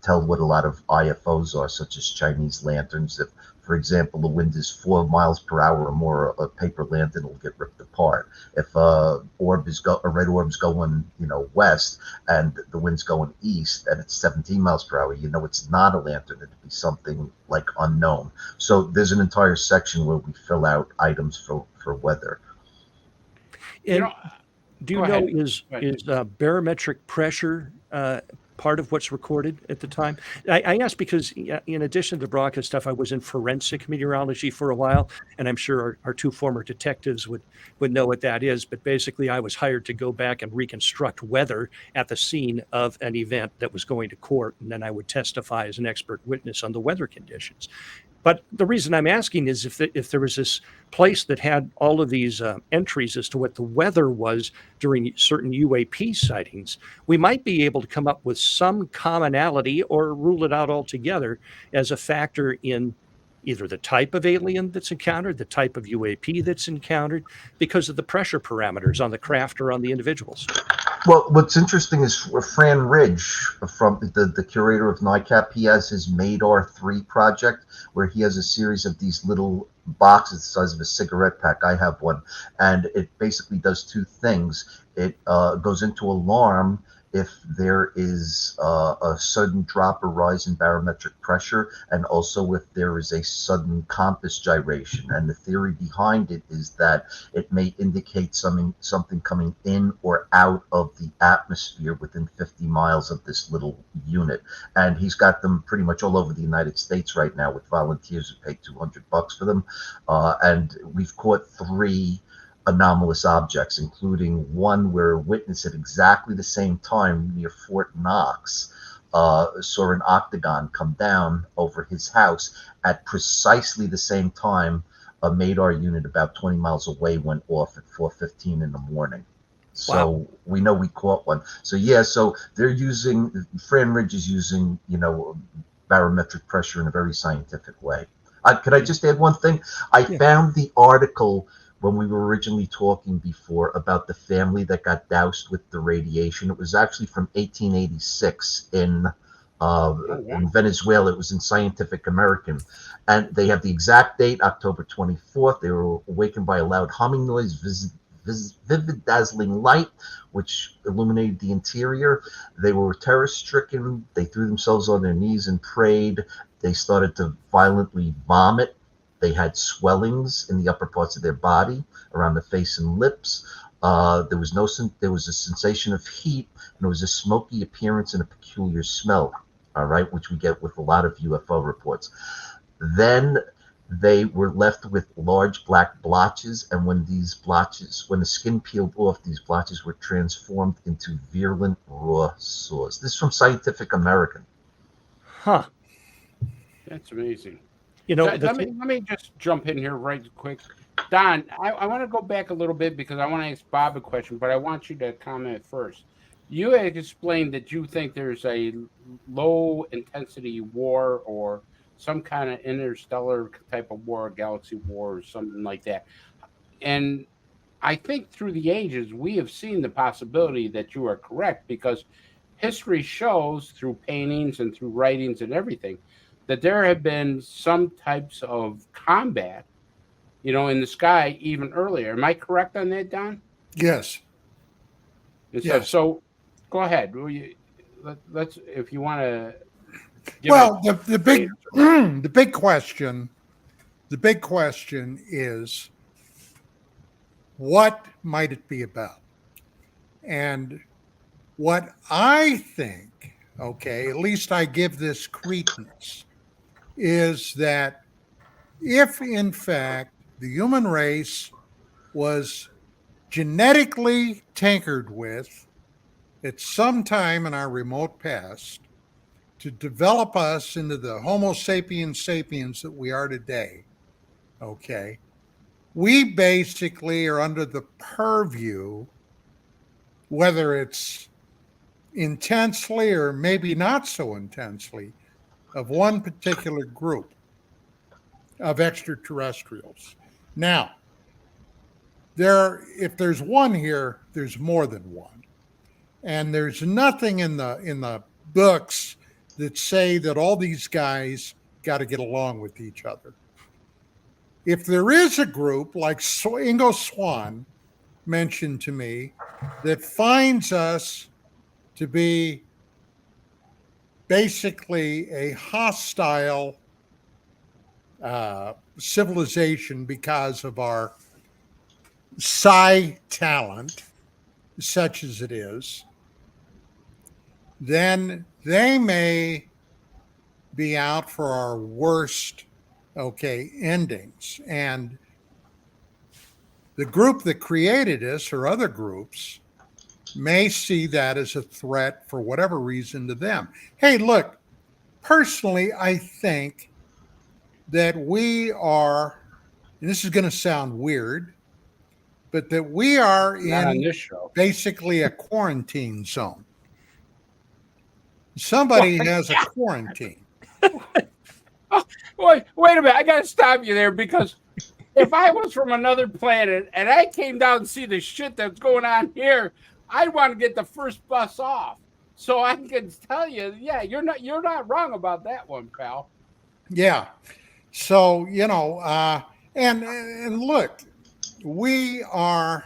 tell what a lot of IFOs are, such as Chinese lanterns. If, for example, the wind is 4 miles per hour or more, a paper lantern will get ripped apart. If a red orb's going, west, and the wind's going east, and it's 17 miles per hour, it's not a lantern. It'd be something like unknown. So there's an entire section where we fill out items for weather. And do you know, is barometric pressure part of what's recorded at the time? I ask because in addition to the broadcast stuff, I was in forensic meteorology for a while, and I'm sure our two former detectives would know what that is. But basically, I was hired to go back and reconstruct weather at the scene of an event that was going to court, and then I would testify as an expert witness on the weather conditions. But the reason I'm asking is if there was this place that had all of these entries as to what the weather was during certain UAP sightings, we might be able to come up with some commonality or rule it out altogether as a factor in either the type of alien that's encountered, the type of UAP that's encountered, because of the pressure parameters on the craft or on the individuals. Well, what's interesting is Fran Ridge, from the curator of NICAP, he has his MADAR 3 project, where he has a series of these little boxes the size of a cigarette pack. I have one, and it basically does two things. It goes into alarm if there is a sudden drop or rise in barometric pressure, and also if there is a sudden compass gyration. And the theory behind it is that it may indicate something coming in or out of the atmosphere within 50 miles of this little unit. And he's got them pretty much all over the United States right now, with volunteers who pay $200 for them. And we've caught 3 anomalous objects, including one where a witness at exactly the same time near Fort Knox saw an octagon come down over his house at precisely the same time. A MADAR unit about 20 miles away went off at 4:15 in the morning. So Wow. we know we caught one. So yeah, so they're using, Fran Ridge is using, barometric pressure in a very scientific way. Could I just add one thing? I found the article when we were originally talking before about the family that got doused with the radiation. It was actually from 1886 in Venezuela. It was in Scientific American. And they have the exact date, October 24th. They were awakened by a loud humming noise, vivid dazzling light, which illuminated the interior. They were terror-stricken. They threw themselves on their knees and prayed. They started to violently vomit. They had swellings in the upper parts of their body, around the face and lips. There was a sensation of heat, and there was a smoky appearance and a peculiar smell, all right, which we get with a lot of UFO reports. Then they were left with large black blotches, and when the skin peeled off, these blotches were transformed into virulent raw sores. This is from Scientific American. Huh. That's amazing. You know, Let me just jump in here right quick. Don, I want to go back a little bit because I want to ask Bob a question, but I want you to comment first. You had explained that you think there's a low intensity war or some kind of interstellar type of war, galaxy war, or something like that. And I think through the ages, we have seen the possibility that you are correct, because history shows through paintings and through writings and everything that there have been some types of combat, in the sky even earlier. Am I correct on that, Don? Yes. Yes. So go ahead. Let's, if you want to. Well, the big question is, what might it be about? And what I think, at least I give this credence, is that if in fact the human race was genetically tinkered with at some time in our remote past to develop us into the Homo sapiens sapiens that we are today, we basically are under the purview, whether it's intensely or maybe not so intensely, of one particular group of extraterrestrials. Now, if there's one here, there's more than one. And there's nothing in the books that say that all these guys got to get along with each other. If there is a group like Ingo Swann mentioned to me that finds us to be basically a hostile civilization because of our psi talent, such as it is, then they may be out for our worst, endings. And the group that created us, or other groups, may see that as a threat for whatever reason to them. Hey, look, personally, I think that we are, and this is going to sound weird, but that we are in basically a quarantine zone. Somebody has a quarantine. Wait a minute. I got to stop you there, because if I was from another planet and I came down and see the shit that's going on here, I want to get the first bus off, so I can tell you, yeah, you're not wrong about that one, pal. Yeah. So, and look, we are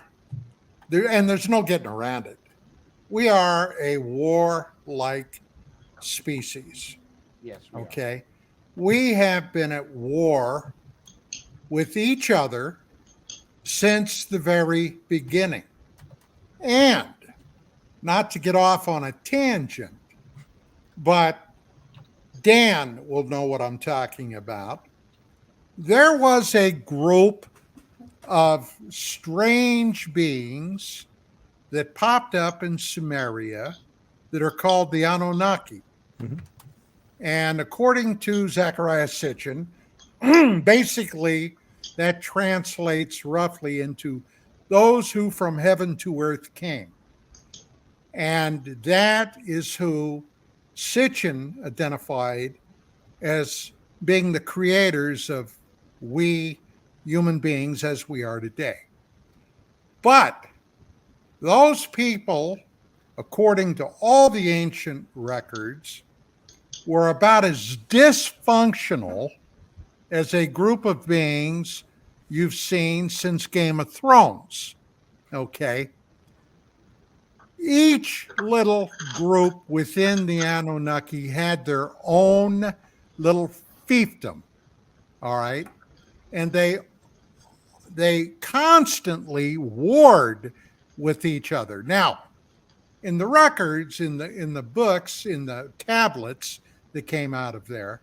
there, and there's no getting around it. We are a war-like species. Yes, we are. Okay. We have been at war with each other since the very beginning. And not to get off on a tangent, but Dan will know what I'm talking about. There was a group of strange beings that popped up in Sumeria that are called the Anunnaki. Mhm. And according to Zechariah Sitchin, basically that translates roughly into those who from heaven to earth came. And that is who Sitchin identified as being the creators of we human beings as we are today. But those people, according to all the ancient records, were about as dysfunctional as a group of beings you've seen since Game of Thrones. Okay. Each little group within the Anunnaki had their own little fiefdom. All right. And they constantly warred with each other. Now, in the records, in the books, in the tablets that came out of there,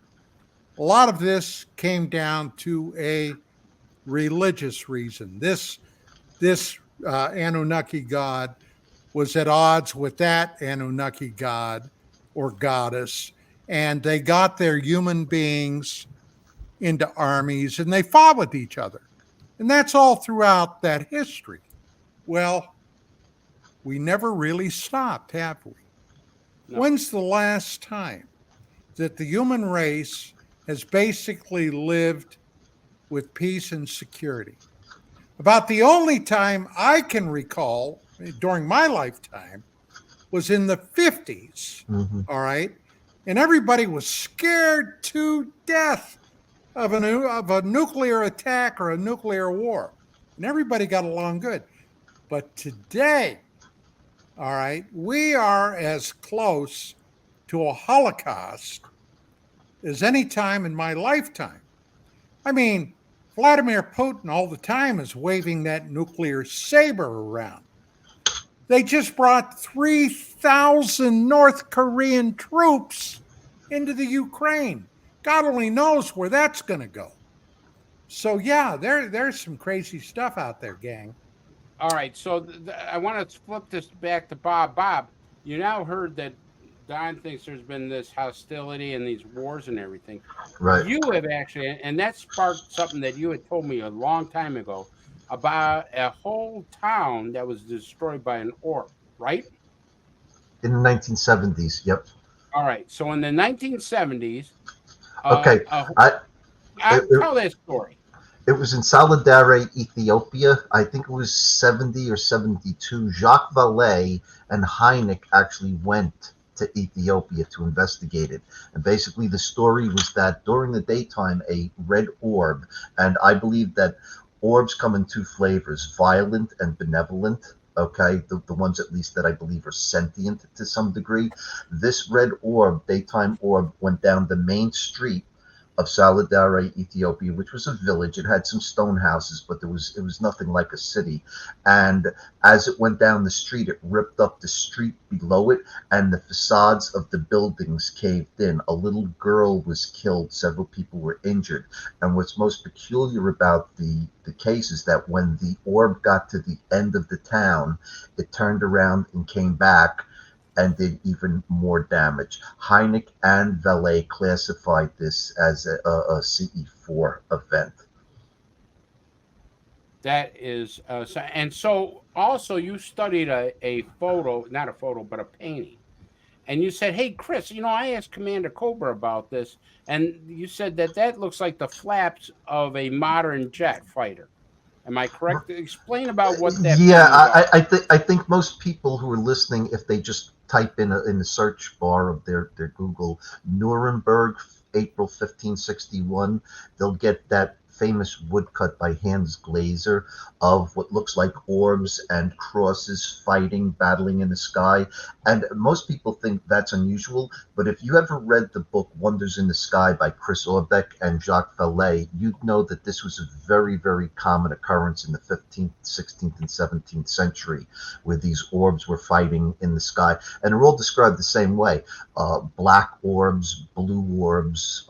a lot of this came down to a religious reason. This Anunnaki god was at odds with that Anunnaki god or goddess, and they got their human beings into armies and they fought with each other. And that's all throughout that history. Well, we never really stopped, have we? No. When's the last time that the human race has basically lived with peace and security? About the only time I can recall during my lifetime was in the 50s. Mm-hmm. All right. And everybody was scared to death of a nuclear attack or a nuclear war. And everybody got along good. But today, all right, we are as close to a Holocaust as any time in my lifetime. I mean, Vladimir Putin all the time is waving that nuclear saber around. They just brought 3,000 North Korean troops into the Ukraine. God only knows where that's going to go. So, yeah, there's some crazy stuff out there, gang. All right, so I want to flip this back to Bob. Bob, you now heard that Don thinks there's been this hostility and these wars and everything. Right. You have actually, and that sparked something that you had told me a long time ago about a whole town that was destroyed by an orb, right? In the 1970s. Yep. All right, so in the 1970s, Okay. tell that story. It was in Solidare, Ethiopia. I think it was 70 or 72. Jacques Vallée and Hynek actually went to Ethiopia to investigate it. And basically the story was that during the daytime, a red orb, and I believe that orbs come in two flavors, violent and benevolent. Okay, the ones at least that I believe are sentient to some degree. This red orb, daytime orb, went down the main street of Solidare, Ethiopia, which was a village. It had some stone houses, but it was nothing like a city. And as it went down the street, it ripped up the street below it, and the facades of the buildings caved in. A little girl was killed. Several people were injured. And what's most peculiar about the case is that when the orb got to the end of the town, it turned around and came back and did even more damage. Hynek and Vallée classified this as a CE4 event. That is, and so also you studied a photo, not a photo, but a painting. And you said, hey, Chris, I asked Commander Cobra about this, and you said that looks like the flaps of a modern jet fighter. Am I correct? Explain about what that Yeah, thing is. I think most people who are listening, if they just type in the search bar of their Google Nuremberg, April 1561, they'll get that famous woodcut by Hans Glaser of what looks like orbs and crosses fighting, battling in the sky. And most people think that's unusual, but if you ever read the book Wonders in the Sky by Chris Aubeck and Jacques Vallée, you'd know that this was a very, very common occurrence in the 15th, 16th, and 17th century, where these orbs were fighting in the sky. And they're all described the same way. Black orbs, blue orbs,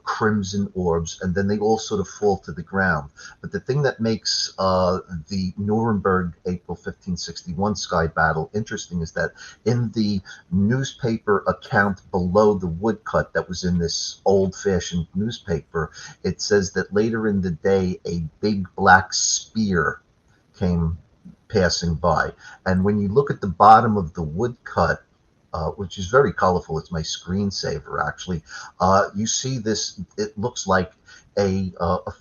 crimson orbs, and then they all sort of fall to the ground. But the thing that makes the Nuremberg April 1561 sky battle interesting is that in the newspaper account below the woodcut that was in this old-fashioned newspaper, it says that later in the day a big black spear came passing by. And when you look at the bottom of the woodcut, which is very colorful, it's my screensaver actually, you see this, it looks like a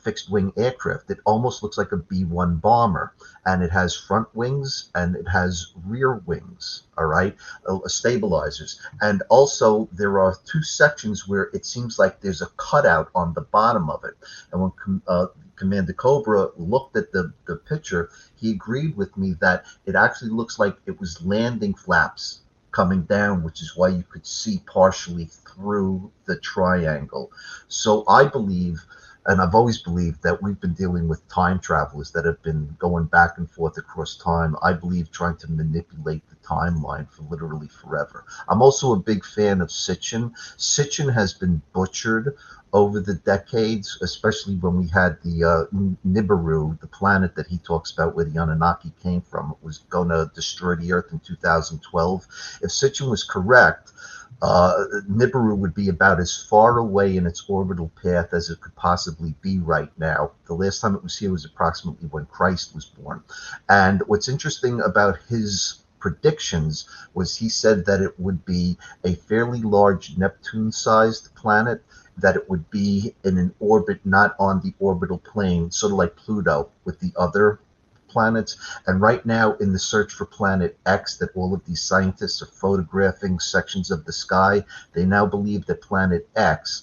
fixed wing aircraft. It almost looks like a B-1 bomber, and it has front wings and it has rear wings, all right, stabilizers. And also there are two sections where it seems like there's a cutout on the bottom of it. And when Commander Cobra looked at the picture, he agreed with me that it actually looks like it was landing flaps coming down, which is why you could see partially through the triangle. So I believe, and I've always believed, that we've been dealing with time travelers that have been going back and forth across time. I believe trying to manipulate the timeline for literally forever. I'm also a big fan of Sitchin. Sitchin has been butchered over the decades, especially when we had the Nibiru, the planet that he talks about where the Anunnaki came from. It was going to destroy the Earth in 2012. If Sitchin was correct, Nibiru would be about as far away in its orbital path as it could possibly be right now. The last time it was here was approximately when Christ was born. And what's interesting about his predictions was he said that it would be a fairly large Neptune-sized planet, that it would be in an orbit not on the orbital plane, sort of like Pluto with the other planets. And right now, in the search for Planet X that all of these scientists are photographing sections of the sky, they now believe that Planet X,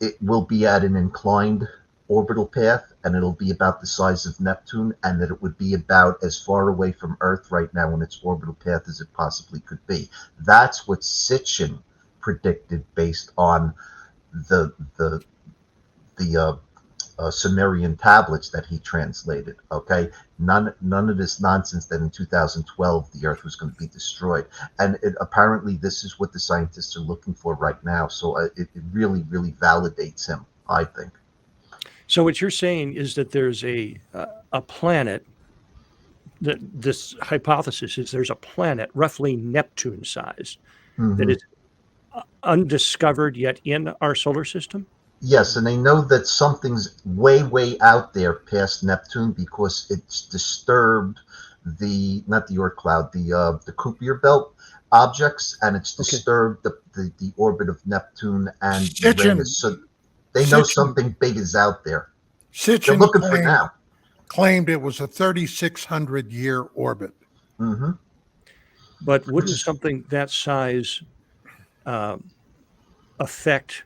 it will be at an inclined orbital path, and it'll be about the size of Neptune, and that it would be about as far away from Earth right now in its orbital path as it possibly could be. That's what Sitchin predicted based on the Sumerian tablets that he translated. Okay, none of this nonsense that in 2012 the Earth was going to be destroyed. And apparently this is what the scientists are looking for right now. So it really, really validates him, I think. So what you're saying is that there's a planet. That this hypothesis is there's a planet roughly Neptune size that is undiscovered yet in our solar system? Yes, and they know that something's way, way out there past Neptune because it's disturbed not the Oort cloud, the Kuiper belt objects, and it's disturbed the orbit of Neptune and Uranus. So they know something big is out there. They're looking for now. Claimed it was a 3,600-year orbit. Mm-hmm. But wouldn't something that size affect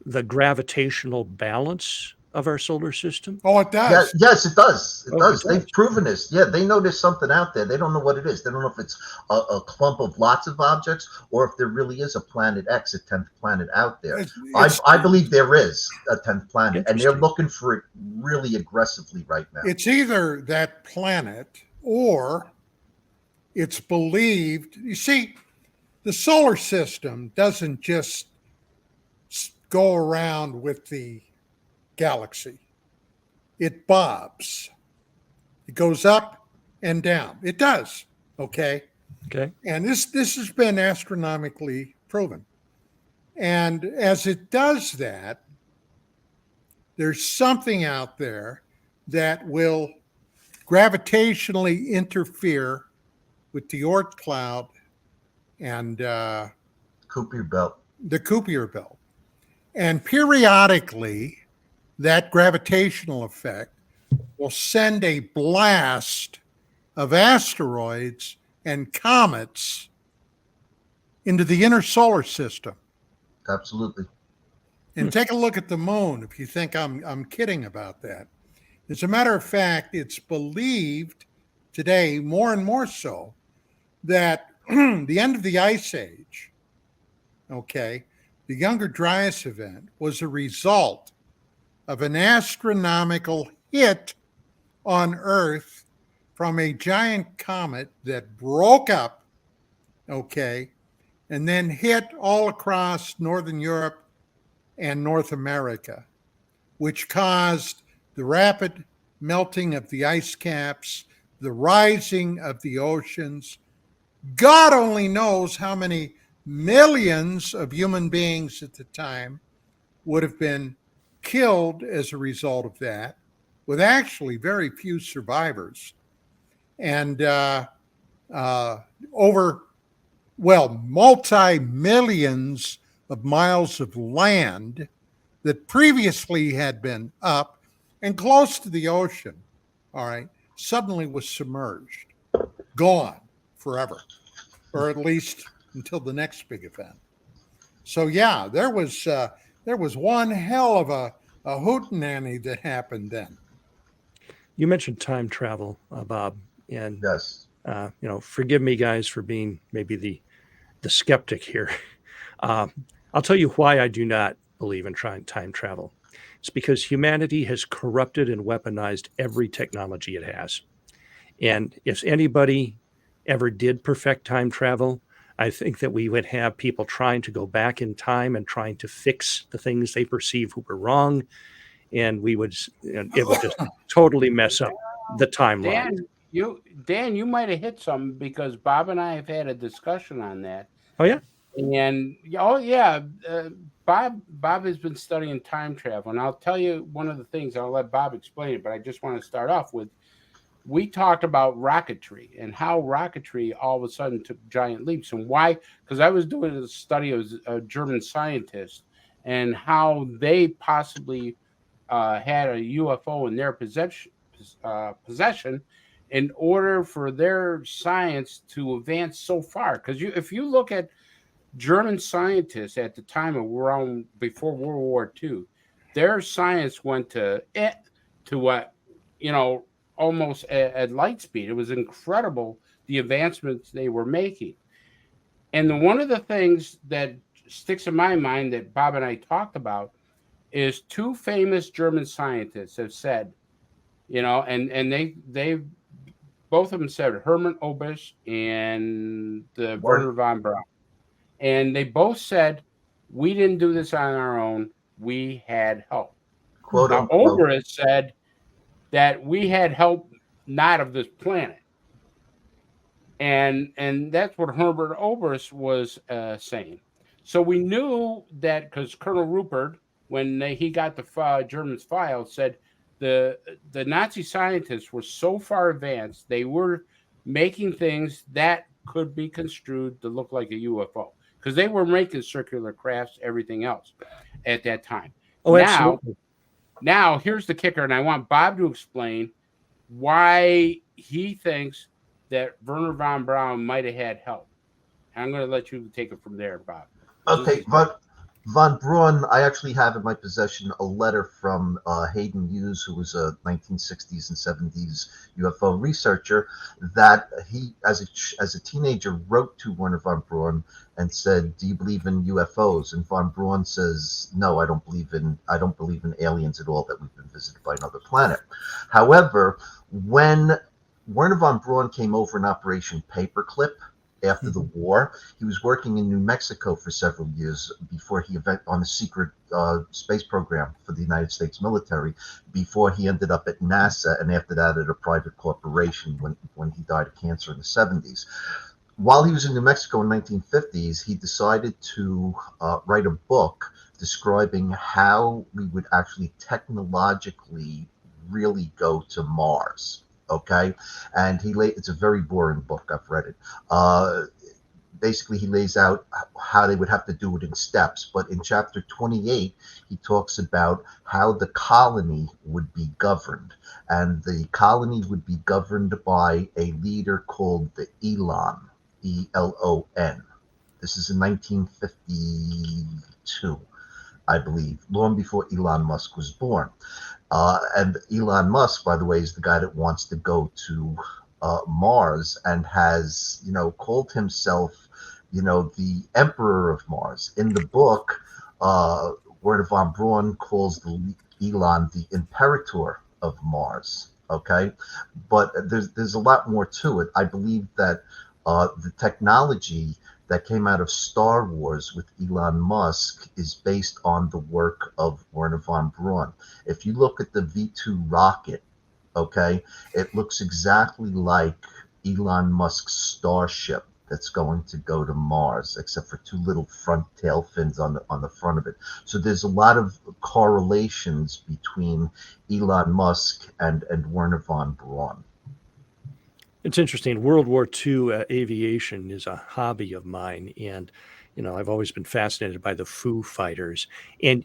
the gravitational balance of our solar system? Oh, it does. Yes, it does. It does. It They've does. proven this. Yeah, they know there's something out there. They don't know what it is. They don't know if it's a clump of lots of objects or if there really is a planet X, a 10th planet out there. I believe there is a 10th planet, and they're looking for it really aggressively right now. It's either that planet or it's believed. You see, the solar system doesn't just go around with the galaxy. It bobs. It goes up and down. It does. Okay. And this has been astronomically proven. And as it does that, there's something out there that will gravitationally interfere with the Oort cloud and Kuiper belt. The Kuiper belt. And periodically, that gravitational effect will send a blast of asteroids and comets into the inner solar system. Absolutely. And take a look at the moon if you think I'm kidding about that. As a matter of fact, it's believed today, more and more so, that the end of the Ice Age, okay, the Younger Dryas event was a result of an astronomical hit on Earth from a giant comet that broke up, okay, and then hit all across Northern Europe and North America, which caused the rapid melting of the ice caps, the rising of the oceans. God only knows how many millions of human beings at the time would have been killed as a result of that, with actually very few survivors. And over, well, multi-millions of miles of land that previously had been up and close to the ocean, all right, suddenly was submerged, gone forever, or at least until the next big event. So yeah, there was one hell of a hootenanny that happened then. You mentioned time travel, Bob, and Yes. Forgive me, guys, for being maybe the skeptic here. I'll tell you why I do not believe in time travel. It's because humanity has corrupted and weaponized every technology it has. And if anybody ever did perfect time travel, I think that we would have people trying to go back in time and trying to fix the things they perceive were wrong. And it would just totally mess up the timeline. Dan, you might have hit something, because Bob and I have had a discussion on that. Oh, yeah? And Bob has been studying time travel, and I'll tell you one of the things. I'll let Bob explain it, but I just want to start off with, we talked about rocketry and how rocketry all of a sudden took giant leaps, and why. Because I was doing a study of a German scientist and how they possibly had a UFO in their possession in order for their science to advance so far. Because if you look at German scientists at the time of around before World War II, their science went to what, almost at light speed. It was incredible, the advancements they were making. And one of the things that sticks in my mind that Bob and I talked about is two famous German scientists have said, and they both of them said, Hermann Oberst and the Werner von Braun. And they both said, we didn't do this on our own. We had help. Quote now, Oberst said that we had help not of this planet. And that's what Herbert Oberst was saying. So we knew that because Colonel Rupert, when he got the Germans' file, said the Nazi scientists were so far advanced, they were making things that could be construed to look like a UFO, because they were making circular crafts, everything else at that time. Oh, absolutely. Now, here's the kicker, and I want Bob to explain why he thinks that Werner von Braun might have had help. I'm going to let you take it from there, Bob. Okay, Von Braun, I actually have in my possession a letter from Hayden Hughes, who was a 1960s and 70s UFO researcher, that he, as a teenager, wrote to Werner von Braun and said, "Do you believe in UFOs?" And von Braun says, "No, I don't believe in aliens at all, that we've been visited by another planet." However, when Werner von Braun came over in Operation Paperclip after the war, he was working in New Mexico for several years before he on a secret space program for the United States military, before he ended up at NASA, and after that at a private corporation when he died of cancer in the 70s. While he was in New Mexico in the 1950s, he decided to write a book describing how we would actually technologically really go to Mars. Okay, and it's a very boring book. I've read it. basically he lays out how they would have to do it in steps. But in chapter 28, he talks about how the colony would be governed. And the colony would be governed by a leader called the Elon, Elon. This is in 1952, I believe, long before Elon Musk was born. And Elon Musk, by the way, is the guy that wants to go to Mars and has, called himself, the Emperor of Mars. In the book, Werner von Braun calls Elon the Imperator of Mars. Okay, but there's a lot more to it. I believe that the technology that came out of Star Wars with Elon Musk is based on the work of Werner von Braun. If you look at the V2 rocket, okay, it looks exactly like Elon Musk's Starship that's going to go to Mars, except for two little front tail fins on the front of it. So there's a lot of correlations between Elon Musk and Werner von Braun. It's interesting. World War II aviation is a hobby of mine, and I've always been fascinated by the Foo Fighters. And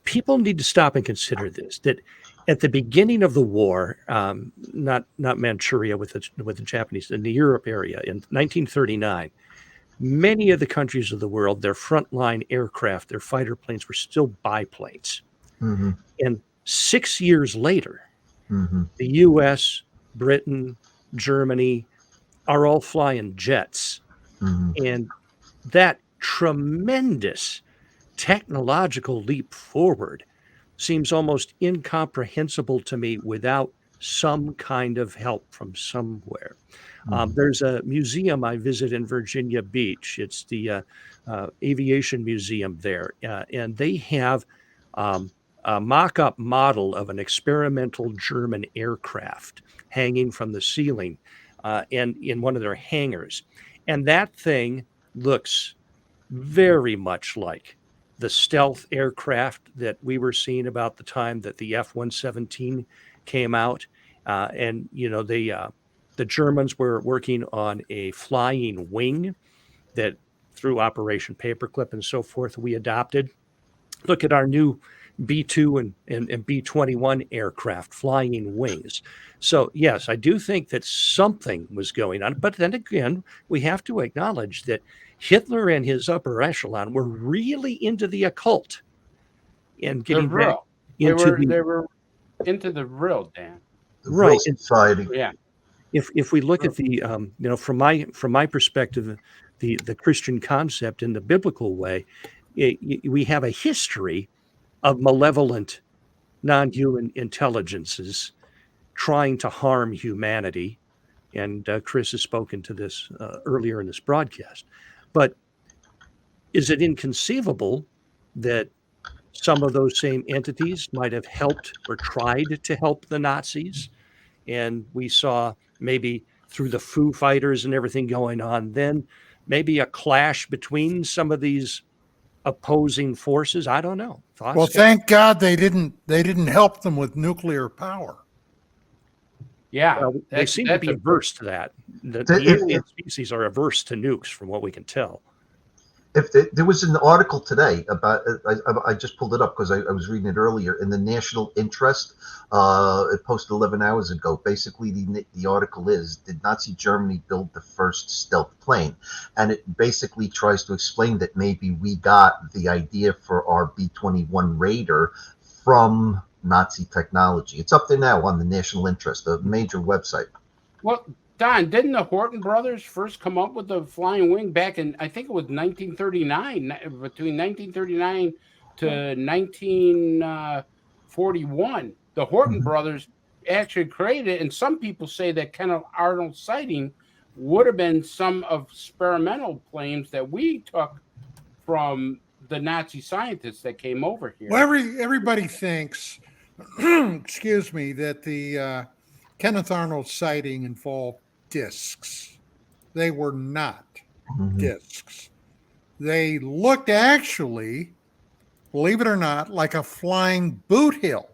people need to stop and consider this: that at the beginning of the war, not Manchuria with the Japanese, in the Europe area in 1939, many of the countries of the world, their frontline aircraft, their fighter planes were still biplanes. Mm-hmm. And 6 years later, mm-hmm. the U.S., Britain, Germany are all flying jets. Mm-hmm. And that tremendous technological leap forward seems almost incomprehensible to me without some kind of help from somewhere. Mm-hmm. There's a museum I visit in Virginia Beach. It's the Aviation Museum there. And they have a mock-up model of an experimental German aircraft hanging from the ceiling and in one of their hangars. And that thing looks very much like the stealth aircraft that we were seeing about the time that the F-117 came out. The Germans were working on a flying wing that through Operation Paperclip and so forth, we adopted. Look at our new B-2 and B-21 aircraft, flying wings. So, yes, I do think that something was going on. But then again, we have to acknowledge that Hitler and his upper echelon were really into the occult and getting back into they were into the real, Dan. Right. Society. Yeah. If we look at the from my perspective, the Christian concept in the biblical way, we have a history of malevolent non-human intelligences trying to harm humanity. And Chris has spoken to this earlier in this broadcast. But is it inconceivable that some of those same entities might have helped or tried to help the Nazis? And we saw maybe through the Foo Fighters and everything going on then, maybe a clash between some of these opposing forces. I don't know. Thoughts? Well, thank God they didn't help them with nuclear power. Yeah, well, they seem to be averse to that. The alien species are averse to nukes, from what we can tell. There was an article today about, I just pulled it up because I was reading it earlier in the National Interest. It posted 11 hours ago. Basically, the article is, did Nazi Germany build the first stealth plane? And it basically tries to explain that maybe we got the idea for our B-21 Raider from Nazi technology. It's up there now on the National Interest, a major website. Well, Don, didn't the Horton brothers first come up with the flying wing back in, I think it was 1939, between 1939 to 1941? The Horton brothers actually created it, and some people say that Kenneth Arnold's sighting would have been some of experimental planes that we took from the Nazi scientists that came over here. Well, everybody thinks, excuse me, that the Kenneth Arnold sighting involved discs. They were not discs. They looked actually, believe it or not, like a flying boot heel.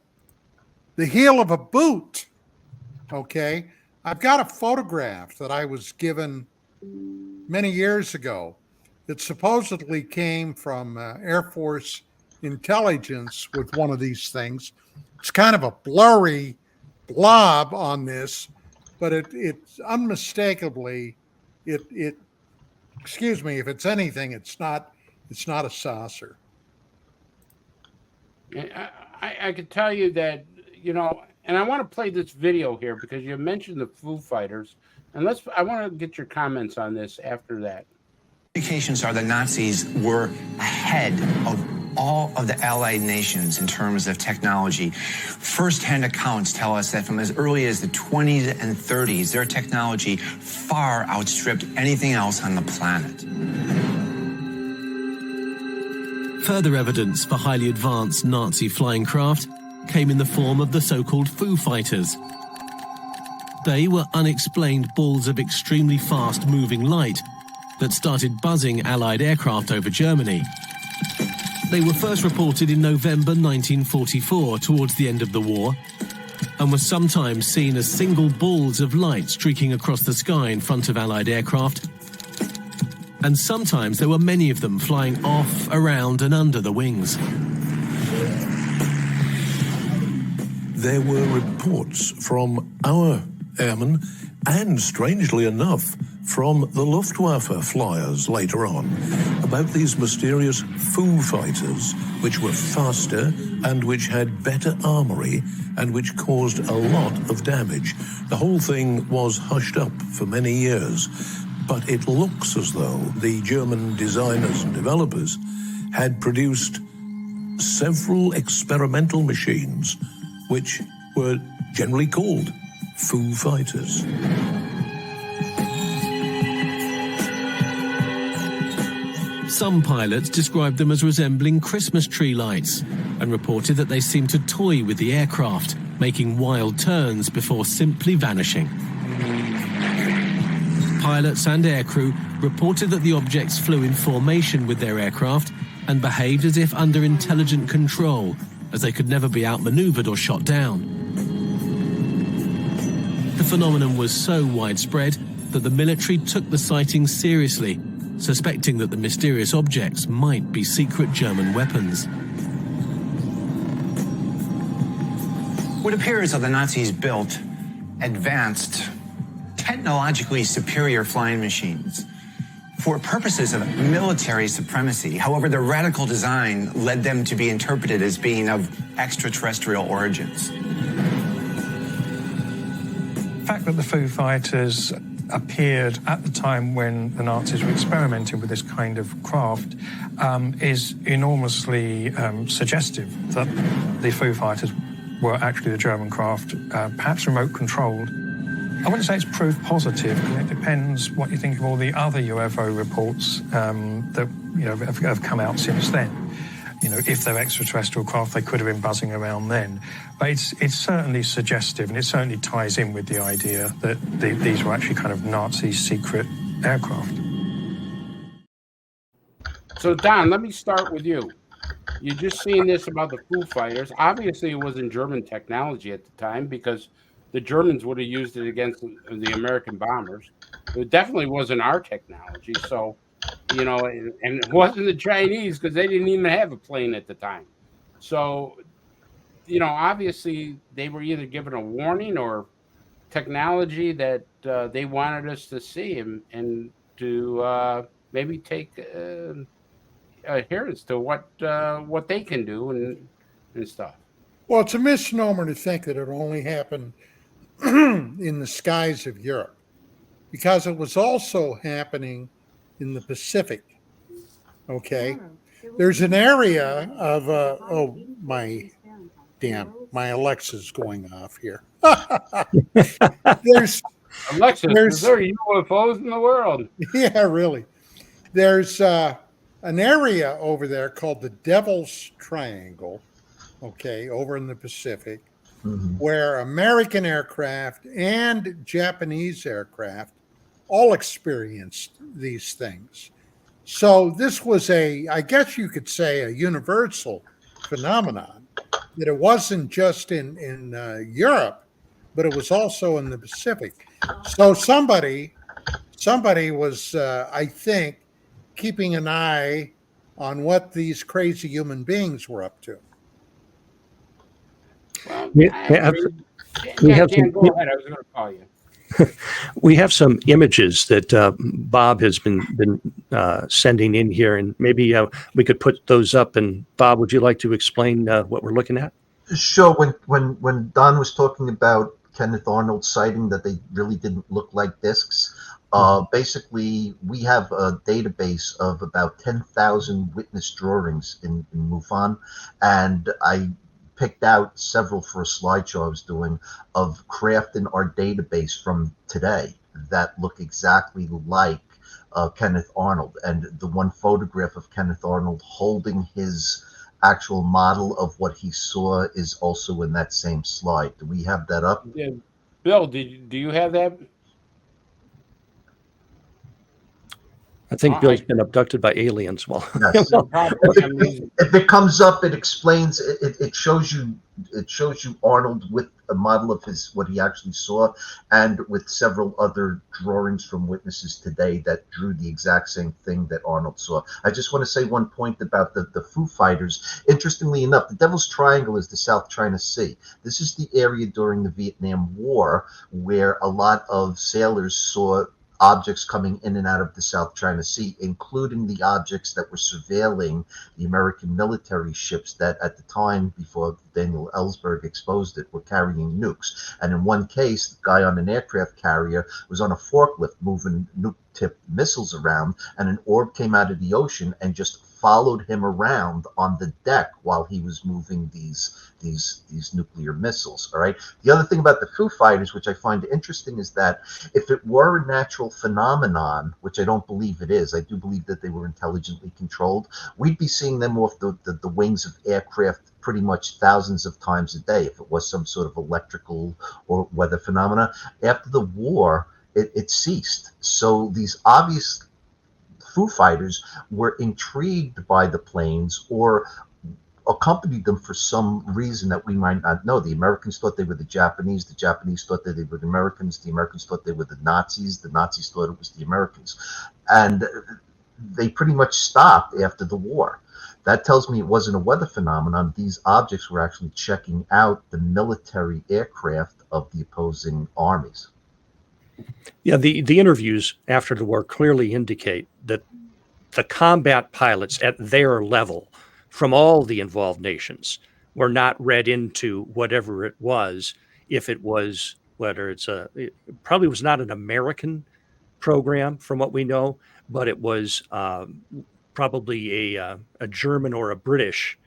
The heel of a boot. Okay. I've got a photograph that I was given many years ago. It supposedly came from Air Force intelligence with one of these things. It's kind of a blurry blob on this, but it's unmistakably it. Excuse me, if it's anything, it's not a saucer. I could tell you that, and I want to play this video here because you mentioned the Foo Fighters, and I want to get your comments on this after that. Indications are the Nazis were ahead of all of the Allied nations in terms of technology. First-hand accounts tell us that from as early as the 20s and 30s, their technology far outstripped anything else on the planet. Further evidence for highly advanced Nazi flying craft came in the form of the so-called Foo Fighters. They were unexplained balls of extremely fast-moving light that started buzzing Allied aircraft over Germany. They were first reported in November 1944, towards the end of the war, and were sometimes seen as single balls of light streaking across the sky in front of Allied aircraft. And sometimes there were many of them flying off, around, and under the wings. There were reports from our airmen, and strangely enough, from the Luftwaffe flyers later on, about these mysterious Foo Fighters, which were faster and which had better armory and which caused a lot of damage. The whole thing was hushed up for many years, but it looks as though the German designers and developers had produced several experimental machines which were generally called Foo Fighters. Some pilots described them as resembling Christmas tree lights and reported that they seemed to toy with the aircraft, making wild turns before simply vanishing. Pilots and aircrew reported that the objects flew in formation with their aircraft and behaved as if under intelligent control, as they could never be outmaneuvered or shot down. The phenomenon was so widespread that the military took the sightings seriously, suspecting that the mysterious objects might be secret German weapons. It appears that the Nazis built advanced, technologically superior flying machines for purposes of military supremacy. However, their radical design led them to be interpreted as being of extraterrestrial origins. The fact that the Foo Fighters appeared at the time when the Nazis were experimenting with this kind of craft is enormously suggestive that the Foo Fighters were actually the German craft, perhaps remote controlled. I wouldn't say it's proof positive, because it depends what you think of all the other UFO reports that have come out since then. If they're extraterrestrial craft, they could have been buzzing around then. But it's certainly suggestive, and it certainly ties in with the idea that these were actually kind of Nazi secret aircraft. So, Don, let me start with you. You just seen this about the Foo Fighters. Obviously, it wasn't German technology at the time, because the Germans would have used it against the American bombers. It definitely wasn't our technology. So, and it wasn't the Chinese, because they didn't even have a plane at the time. So, obviously they were either given a warning or technology that they wanted us to see and to maybe take adherence to what they can do and stuff. Well, it's a misnomer to think that it only happened in the skies of Europe, because it was also happening in the Pacific. Okay, there's an area of my Alexa's going off here. there's there are UFOs in the world. Yeah, really. There's an area over there called the Devil's Triangle, okay, over in the Pacific, where American aircraft and Japanese aircraft all experienced these things. So this was I guess you could say, a universal phenomenon, that it wasn't just in Europe, but it was also in the Pacific. So somebody somebody was, I think, keeping an eye on what these crazy human beings were up to. Well, We I have, agree. we Yeah, have Dan, some, go ahead. I was going to call you. we have some images that Bob has been sending in here, and maybe we could put those up. And Bob, would you like to explain what we're looking at? Sure. When Don was talking about Kenneth Arnold's sighting that they really didn't look like discs, basically we have a database of about 10,000 witness drawings in MUFON, and I picked out several for a slideshow I was doing of craft in our database from today that look exactly like Kenneth Arnold. And the one photograph of Kenneth Arnold holding his actual model of what he saw is also in that same slide. Do we have that up? Yeah. Bill, do you have that? I think Bill's been abducted by aliens. Well, Yes. Probably. If it comes up, it explains. It shows you. It shows you Arnold with a model of what he actually saw, and with several other drawings from witnesses today that drew the exact same thing that Arnold saw. I just want to say one point about the Foo Fighters. Interestingly enough, the Devil's Triangle is the South China Sea. This is the area during the Vietnam War where a lot of sailors saw objects coming in and out of the South China Sea, including the objects that were surveilling the American military ships that at the time, before Daniel Ellsberg exposed it, were carrying nukes. And in one case, the guy on an aircraft carrier was on a forklift moving nuke-tipped missiles around, and an orb came out of the ocean and just followed him around on the deck while he was moving these nuclear missiles. All right. The other thing about the Foo Fighters, which I find interesting, is that if it were a natural phenomenon, which I don't believe it is, I do believe that they were intelligently controlled, we'd be seeing them off the wings of aircraft pretty much thousands of times a day if it was some sort of electrical or weather phenomena. After the war, it ceased. So these obvious Foo Fighters were intrigued by the planes or accompanied them for some reason that we might not know. The Americans thought they were the Japanese thought that they were the Americans thought they were the Nazis thought it was the Americans, and they pretty much stopped after the war. That tells me it wasn't a weather phenomenon. These objects were actually checking out the military aircraft of the opposing armies. Yeah, the interviews after the war clearly indicate that the combat pilots at their level from all the involved nations were not read into whatever it was, if it was, it probably was not an American program from what we know, but it was probably a German or a British,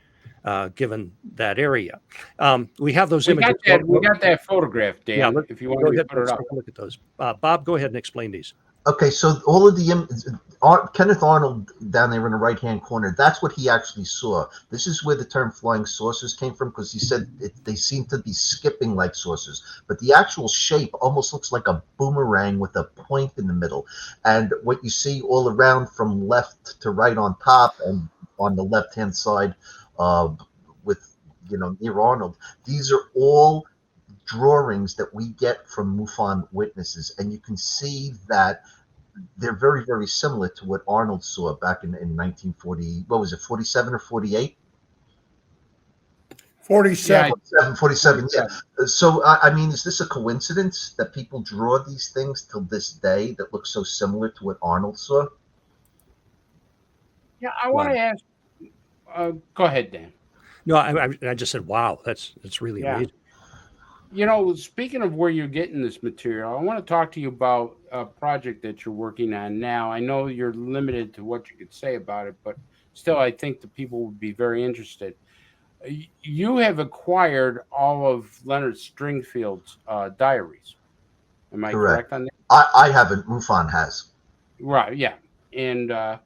given that area. We have those images. We got that photograph, Dan. Yeah, if you want go to ahead, put it up. take a look at those. Bob, go ahead and explain these. Okay, so all of Kenneth Arnold down there in the right-hand corner, that's what he actually saw. This is where the term flying saucers came from, because he said they seem to be skipping like saucers. But the actual shape almost looks like a boomerang with a point in the middle. And what you see all around from left to right on top and on the left-hand side with, near Arnold, these are all drawings that we get from MUFON witnesses. And you can see that they're very, very similar to what Arnold saw back in 1940. What was it, 47 or 48? 47. 47, yeah. So, I mean, is this a coincidence that people draw these things till this day that look so similar to what Arnold saw? Yeah, I want to ask. Go ahead, Dan. No, I just said, wow, that's really amazing. Speaking of where you're getting this material, I want to talk to you about a project that you're working on now. I know you're limited to what you could say about it, but still, I think the people would be very interested. You have acquired all of Leonard Stringfield's diaries. Am I correct on that? I haven't. MUFON has. Right, yeah. And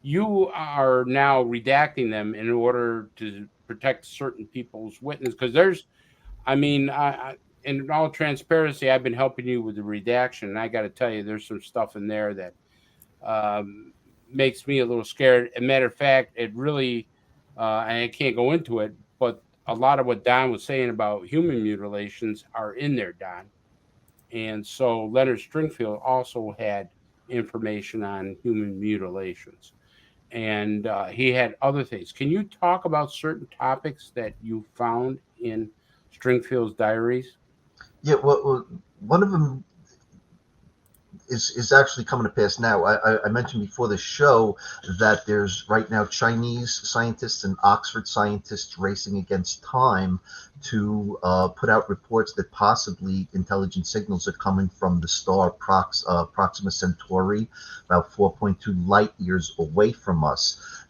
you are now redacting them in order to protect certain people's witness, because there's, in all transparency, I've been helping you with the redaction, and I got to tell you, there's some stuff in there that makes me a little scared. As a matter of fact, it really, and I can't go into it, but a lot of what Don was saying about human mutilations are in there, Don. And so Leonard Stringfield also had information on human mutilations. And he had other things. Can you talk about certain topics that you found in Stringfield's diaries? Yeah, well, one of them is actually coming to pass now. I mentioned before the show that there's right now Chinese scientists and Oxford scientists racing against time to put out reports that possibly intelligent signals are coming from the star Proxima Centauri, about 4.2 light years away from us.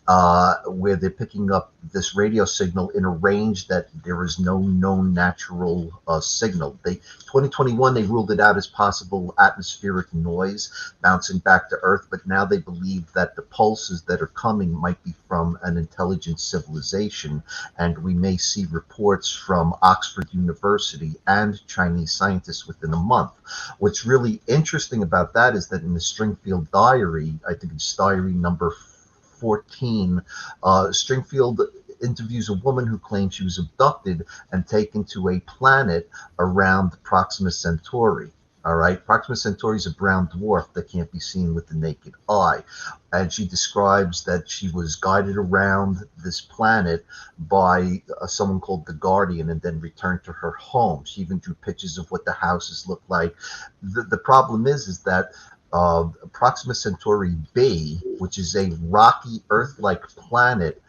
Where they're picking up this radio signal in a range that there is no known natural signal. 2021, they ruled it out as possible atmospheric noise bouncing back to Earth, but now they believe that the pulses that are coming might be from an intelligent civilization, and we may see reports from Oxford University and Chinese scientists within a month. What's really interesting about that is that in the Stringfield diary, I think it's diary number 14, Stringfield interviews a woman who claims she was abducted and taken to a planet around Proxima Centauri. All right, Proxima Centauri is a brown dwarf that can't be seen with the naked eye. And she describes that she was guided around this planet by someone called the Guardian and then returned to her home. She even drew pictures of what the houses look like. The problem is that Proxima Centauri B, which is a rocky Earth-like planet,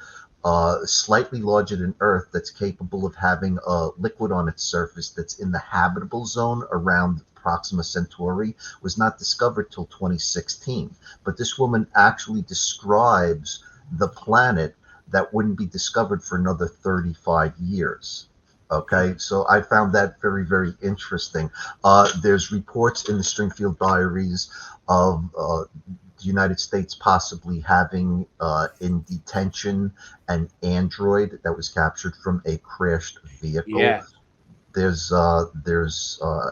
slightly larger than Earth, that's capable of having a liquid on its surface that's in the habitable zone around Proxima Centauri, was not discovered till 2016. But this woman actually describes the planet that wouldn't be discovered for another 35 years. Okay, so I found that very, very interesting. There's reports in the Stringfield diaries of the United States possibly having in detention an android that was captured from a crashed vehicle. Yeah. There's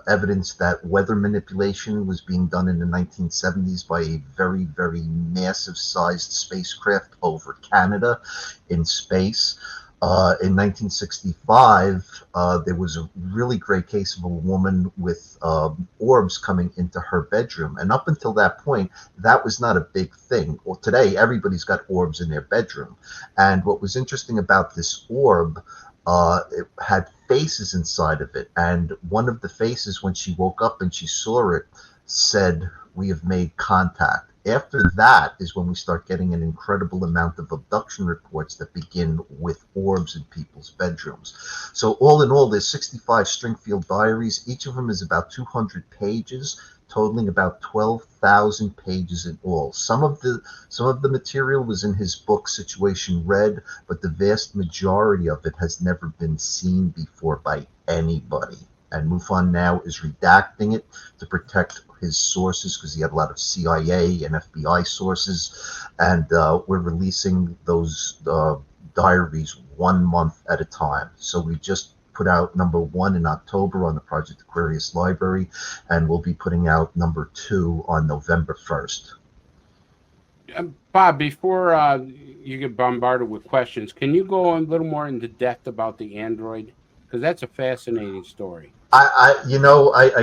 evidence that weather manipulation was being done in the 1970s by a very, very massive sized spacecraft over Canada in space. In 1965, there was a really great case of a woman with orbs coming into her bedroom. And up until that point, that was not a big thing. Well, today, everybody's got orbs in their bedroom. And what was interesting about this orb, it had faces inside of it. And one of the faces, when she woke up and she saw it, said, "We have made contact." After that is when we start getting an incredible amount of abduction reports that begin with orbs in people's bedrooms. So all in all, there's 65 Stringfield diaries. Each of them is about 200 pages, totaling about 12,000 pages in all. Some of the material was in his book Situation Red, but the vast majority of it has never been seen before by anybody. And MUFON now is redacting it to protect his sources because he had a lot of CIA and FBI sources. And we're releasing those diaries 1 month at a time. So we just put out number 1 in October on the Project Aquarius Library, and we'll be putting out number 2 on November 1st. Bob, before you get bombarded with questions, can you go a little more into depth about the android? Because that's a fascinating story. I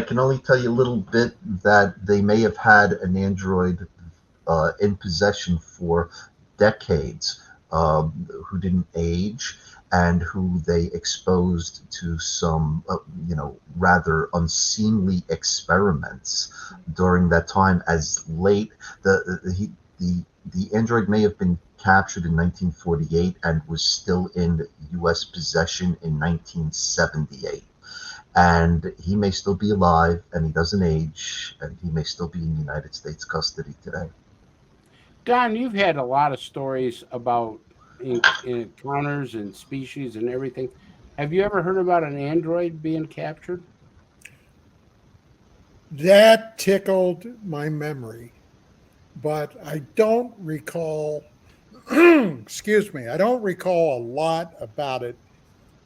can only tell you a little bit that they may have had an android in possession for decades who didn't age and who they exposed to some, rather unseemly experiments during that time. As late, the android may have been captured in 1948 and was still in U.S. possession in 1978. And he may still be alive, and he doesn't age, and he may still be in United States custody today. Don, you've had a lot of stories about encounters and species and everything. Have you ever heard about an android being captured? That tickled my memory, but I don't recall, excuse me, I don't recall a lot about it,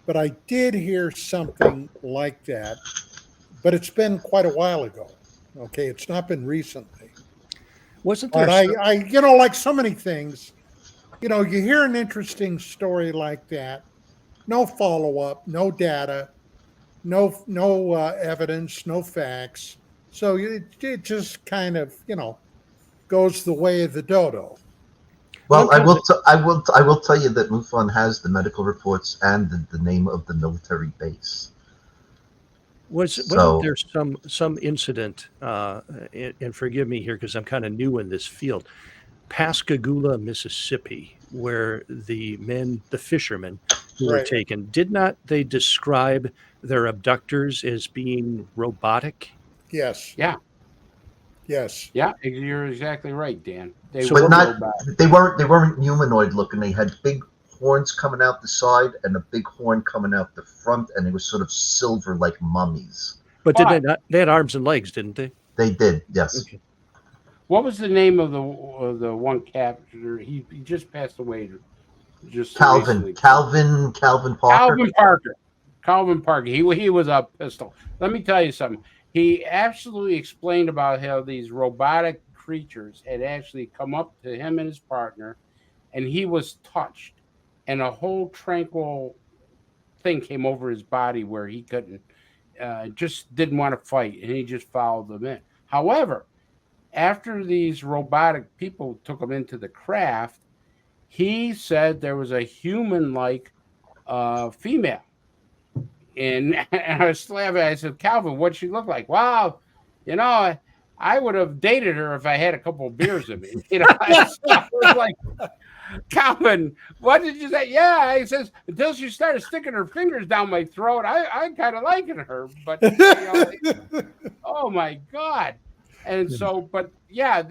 but I did hear something like that, but it's been quite a while ago. Okay, it's not been recently. Wasn't there? But I like so many things, you hear an interesting story like that, no follow-up, no data, no evidence, no facts. So it just kind of, goes the way of the dodo. Well, I will tell you that MUFON has the medical reports and the name of the military base. Wasn't there some incident, and forgive me here because I'm kind of new in this field, Pascagoula, Mississippi, where the fishermen who were taken, did not they describe their abductors as being robotic? Yes. Yeah. Yes. Yeah, you're exactly right, Dan. They weren't humanoid looking. They had big horns coming out the side and a big horn coming out the front, and it was sort of silver like mummies. But did they not? They had arms and legs, didn't they? They did, yes. Okay. What was the name of the one captor? He just passed away. Calvin Parker. Calvin Parker. He was a pistol. Let me tell you something. He absolutely explained about how these robotic creatures had actually come up to him and his partner, and he was touched, and a whole tranquil thing came over his body where he couldn't, just didn't want to fight, and he just followed them in. However, after these robotic people took him into the craft, he said there was a human-like female. And I was laughing. I said, Calvin, what'd she look like? Wow, I would have dated her if I had a couple of beers in me. I was like, Calvin, what did you say? Yeah, he says, until she started sticking her fingers down my throat, I kind of liking her. But, oh, my God. And so, but, yeah,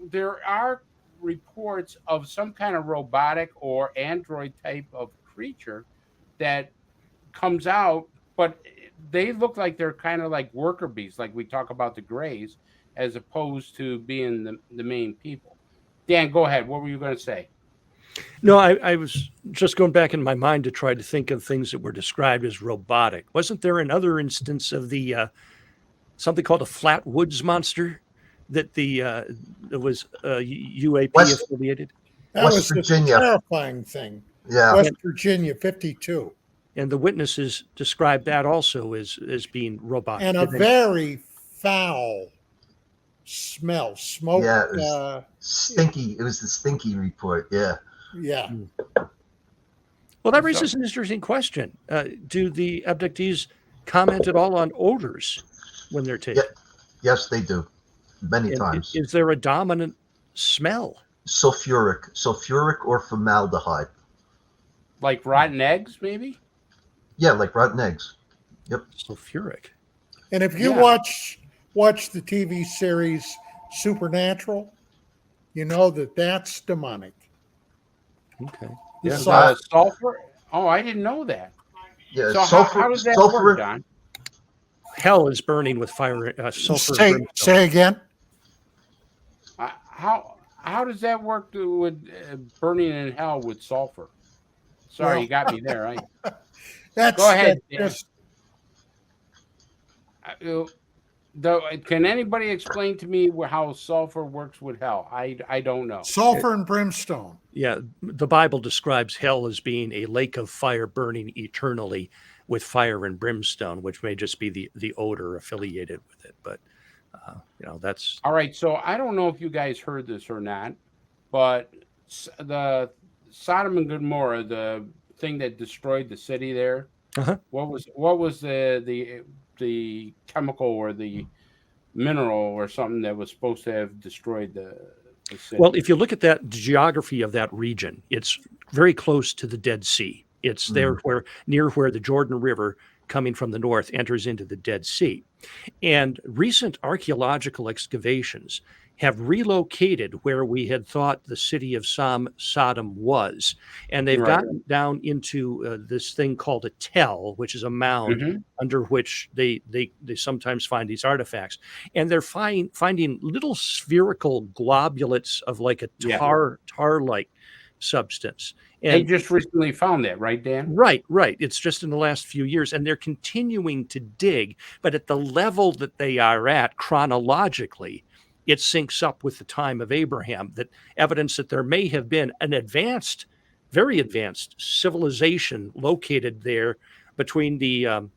there are reports of some kind of robotic or android type of creature that comes out, but they look like they're kind of like worker bees, like we talk about the Greys, as opposed to being the main people. Dan, go ahead. What were you going to say? No, I was just going back in my mind to try to think of things that were described as robotic. Wasn't there another instance of the something called a flat woods monster that it was UAP affiliated? That was Virginia. A terrifying thing. Yeah, West Virginia, 52. And the witnesses described that also as being robotic. And a very foul smell. Smoke. Yeah, it was stinky. It was the stinky report. Yeah. Yeah. Well, that raises an interesting question. Do the abductees comment at all on odors when they're taken? Yeah. Yes, they do. Many times. Is there a dominant smell? Sulfuric or formaldehyde. Like rotten eggs, maybe? Yeah, like rotten eggs. Yep. Sulfuric. And if you watch the TV series Supernatural, you know that's demonic. Okay. Yeah. Sulfur? Oh, I didn't know that. Yeah. So how does that work, Don? Hell is burning with fire. Sulfur. Say again. How does that work with burning in hell with sulfur? Sorry, you got me there. Right? Go ahead. Can anybody explain to me how sulfur works with hell? I don't know. Sulfur and brimstone. Yeah, the Bible describes hell as being a lake of fire burning eternally with fire and brimstone, which may just be the odor affiliated with it. But, that's... All right, so I don't know if you guys heard this or not, but the Sodom and Gomorrah, the thing that destroyed the city there, what was the chemical or the mineral or something that was supposed to have destroyed the city? Well, if you look at that geography of that region, it's very close to the Dead Sea. It's there near where the Jordan River coming from the north enters into the Dead Sea. And recent archaeological excavations have relocated where we had thought the city of Sodom was. And they've gotten down into this thing called a tell, which is a mound under which they sometimes find these artifacts. And they're finding little spherical globulates of like a tar-like substance. And they just recently found that, right, Dan? Right. It's just in the last few years. And they're continuing to dig. But at the level that they are at chronologically, it syncs up with the time of Abraham, that evidence that there may have been an advanced, very advanced civilization located there between the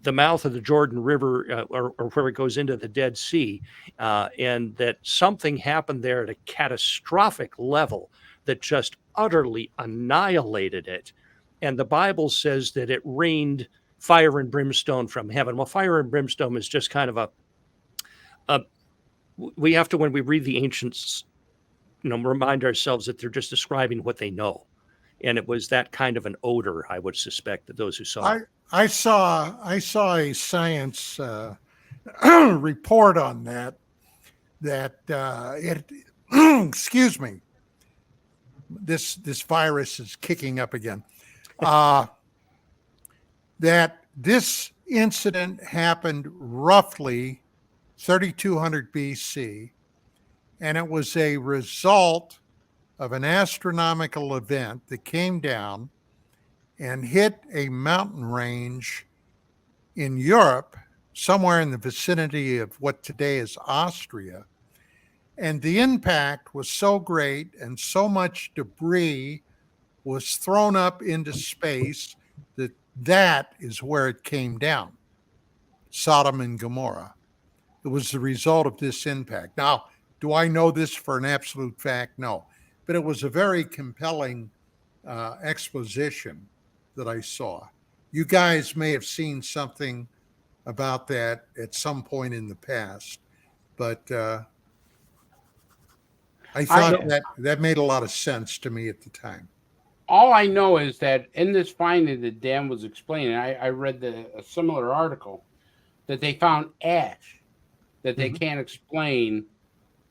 the mouth of the Jordan River, or where it goes into the Dead Sea, and that something happened there at a catastrophic level that just utterly annihilated it. And the Bible says that it rained fire and brimstone from heaven. Well, fire and brimstone is just kind of we have to, when we read the ancients, remind ourselves that they're just describing what they know. And it was that kind of an odor, I would suspect, that those who saw it. I saw a science report on that it excuse me, this virus is kicking up again. That this incident happened roughly 3200 BC, and it was a result of an astronomical event that came down and hit a mountain range in Europe, somewhere in the vicinity of what today is Austria. And the impact was so great and so much debris was thrown up into space that is where it came down. Sodom and Gomorrah. It was the result of this impact. Now, do I know this for an absolute fact? No. But it was a very compelling exposition that I saw. You guys may have seen something about that at some point in the past, but I thought that made a lot of sense to me at the time. All I know is that in this finding that Dan was explaining, I read a similar article that they found ash, that they can't explain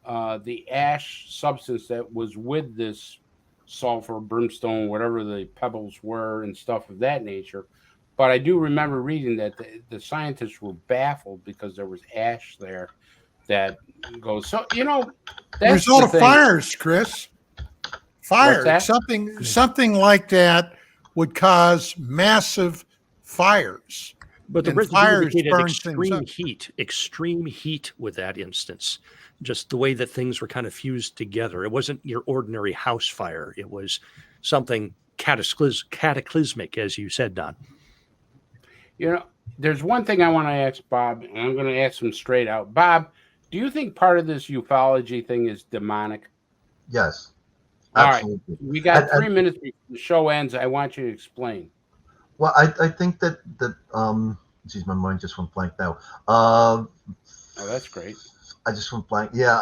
the ash substance that was with this sulfur, brimstone, whatever the pebbles were and stuff of that nature. But I do remember reading that the scientists were baffled because there was ash there that goes. So, that's result of fires, Chris. Fire. Something like that would cause massive fires. But the fires indicated extreme heat with that instance. Just the way that things were kind of fused together. It wasn't your ordinary house fire. It was something cataclysmic, as you said, Don. There's one thing I want to ask Bob, and I'm going to ask him straight out. Bob, do you think part of this ufology thing is demonic? Yes. Absolutely. All right. We got 3 minutes before the show ends. I want you to explain. Well, I think that geez, my mind just went blank now. Oh, that's great. I just went blank. Yeah.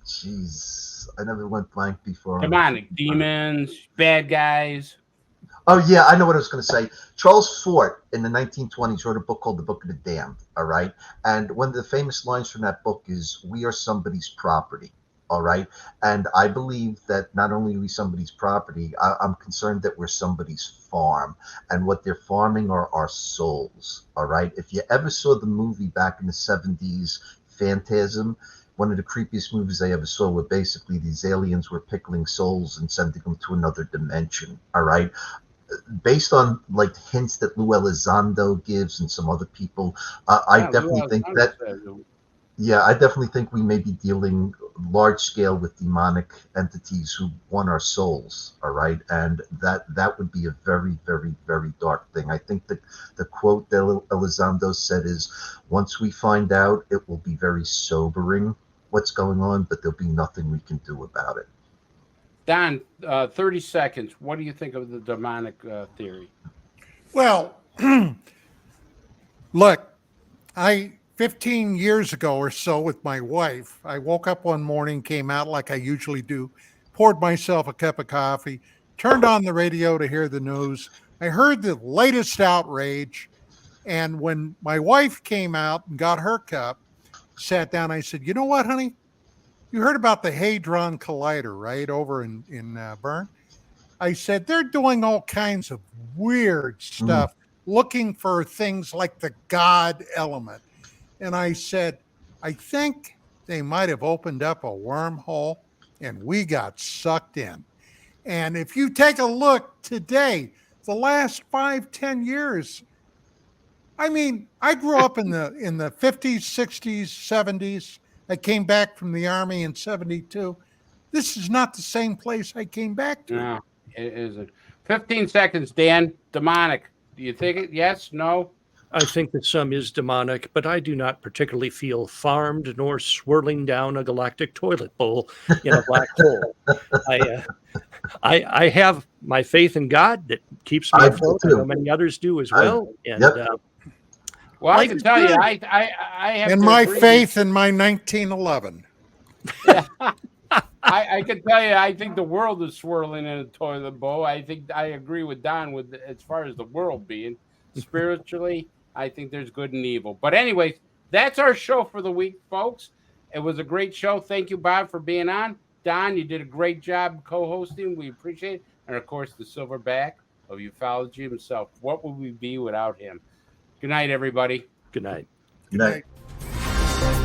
Jeez, I never went blank before. Demonic, demons, bad guys. Oh yeah, I know what I was going to say. Charles Fort in the 1920s wrote a book called The Book of the Damned. All right, and one of the famous lines from that book is, "We are somebody's property." All right. And I believe that not only are we somebody's property, I'm concerned that we're somebody's farm. And what they're farming are our souls. All right. If you ever saw the movie back in the 70s, Phantasm, one of the creepiest movies I ever saw, where basically these aliens were pickling souls and sending them to another dimension. All right. Based on like hints that Lou Elizondo gives and some other people, I definitely think that. Yeah, I definitely think we may be dealing large scale with demonic entities who want our souls. All right. And that would be a very, very, very dark thing. I think that the quote that Elizondo said is, once we find out, it will be very sobering what's going on, but there'll be nothing we can do about it. Don, 30 seconds. What do you think of the demonic theory? Well, look, 15 years ago or so with my wife, I woke up one morning, came out like I usually do, poured myself a cup of coffee, turned on the radio to hear the news. I heard the latest outrage. And when my wife came out and got her cup, sat down, I said, "You know what, honey? You heard about the Hadron Collider, right, over in Bern?" I said, "They're doing all kinds of weird stuff, looking for things like the God element." And I said, "I think they might have opened up a wormhole and we got sucked in." And if you take a look today, the last 5-10 years, I mean, I grew up in the 50s, 60s, 70s. I came back from the Army in 72. This is not the same place I came back to. No, it isn't. 15 seconds, Dan. Demonic. Do you think it? Yes? No? I think that some is demonic, but I do not particularly feel farmed nor swirling down a galactic toilet bowl in a black hole. I have my faith in God that keeps me afloat. I know many others do as well. Well, I can tell you, I have in my faith in my 1911. I can tell you, I think the world is swirling in a toilet bowl. I think I agree with Don with as far as the world being spiritually. I think there's good and evil. But anyways, that's our show for the week, folks. It was a great show. Thank you, Bob, for being on. Don, you did a great job co-hosting. We appreciate it. And of course, the silverback of ufology himself. What would we be without him? Good night, everybody. Good night. Good night.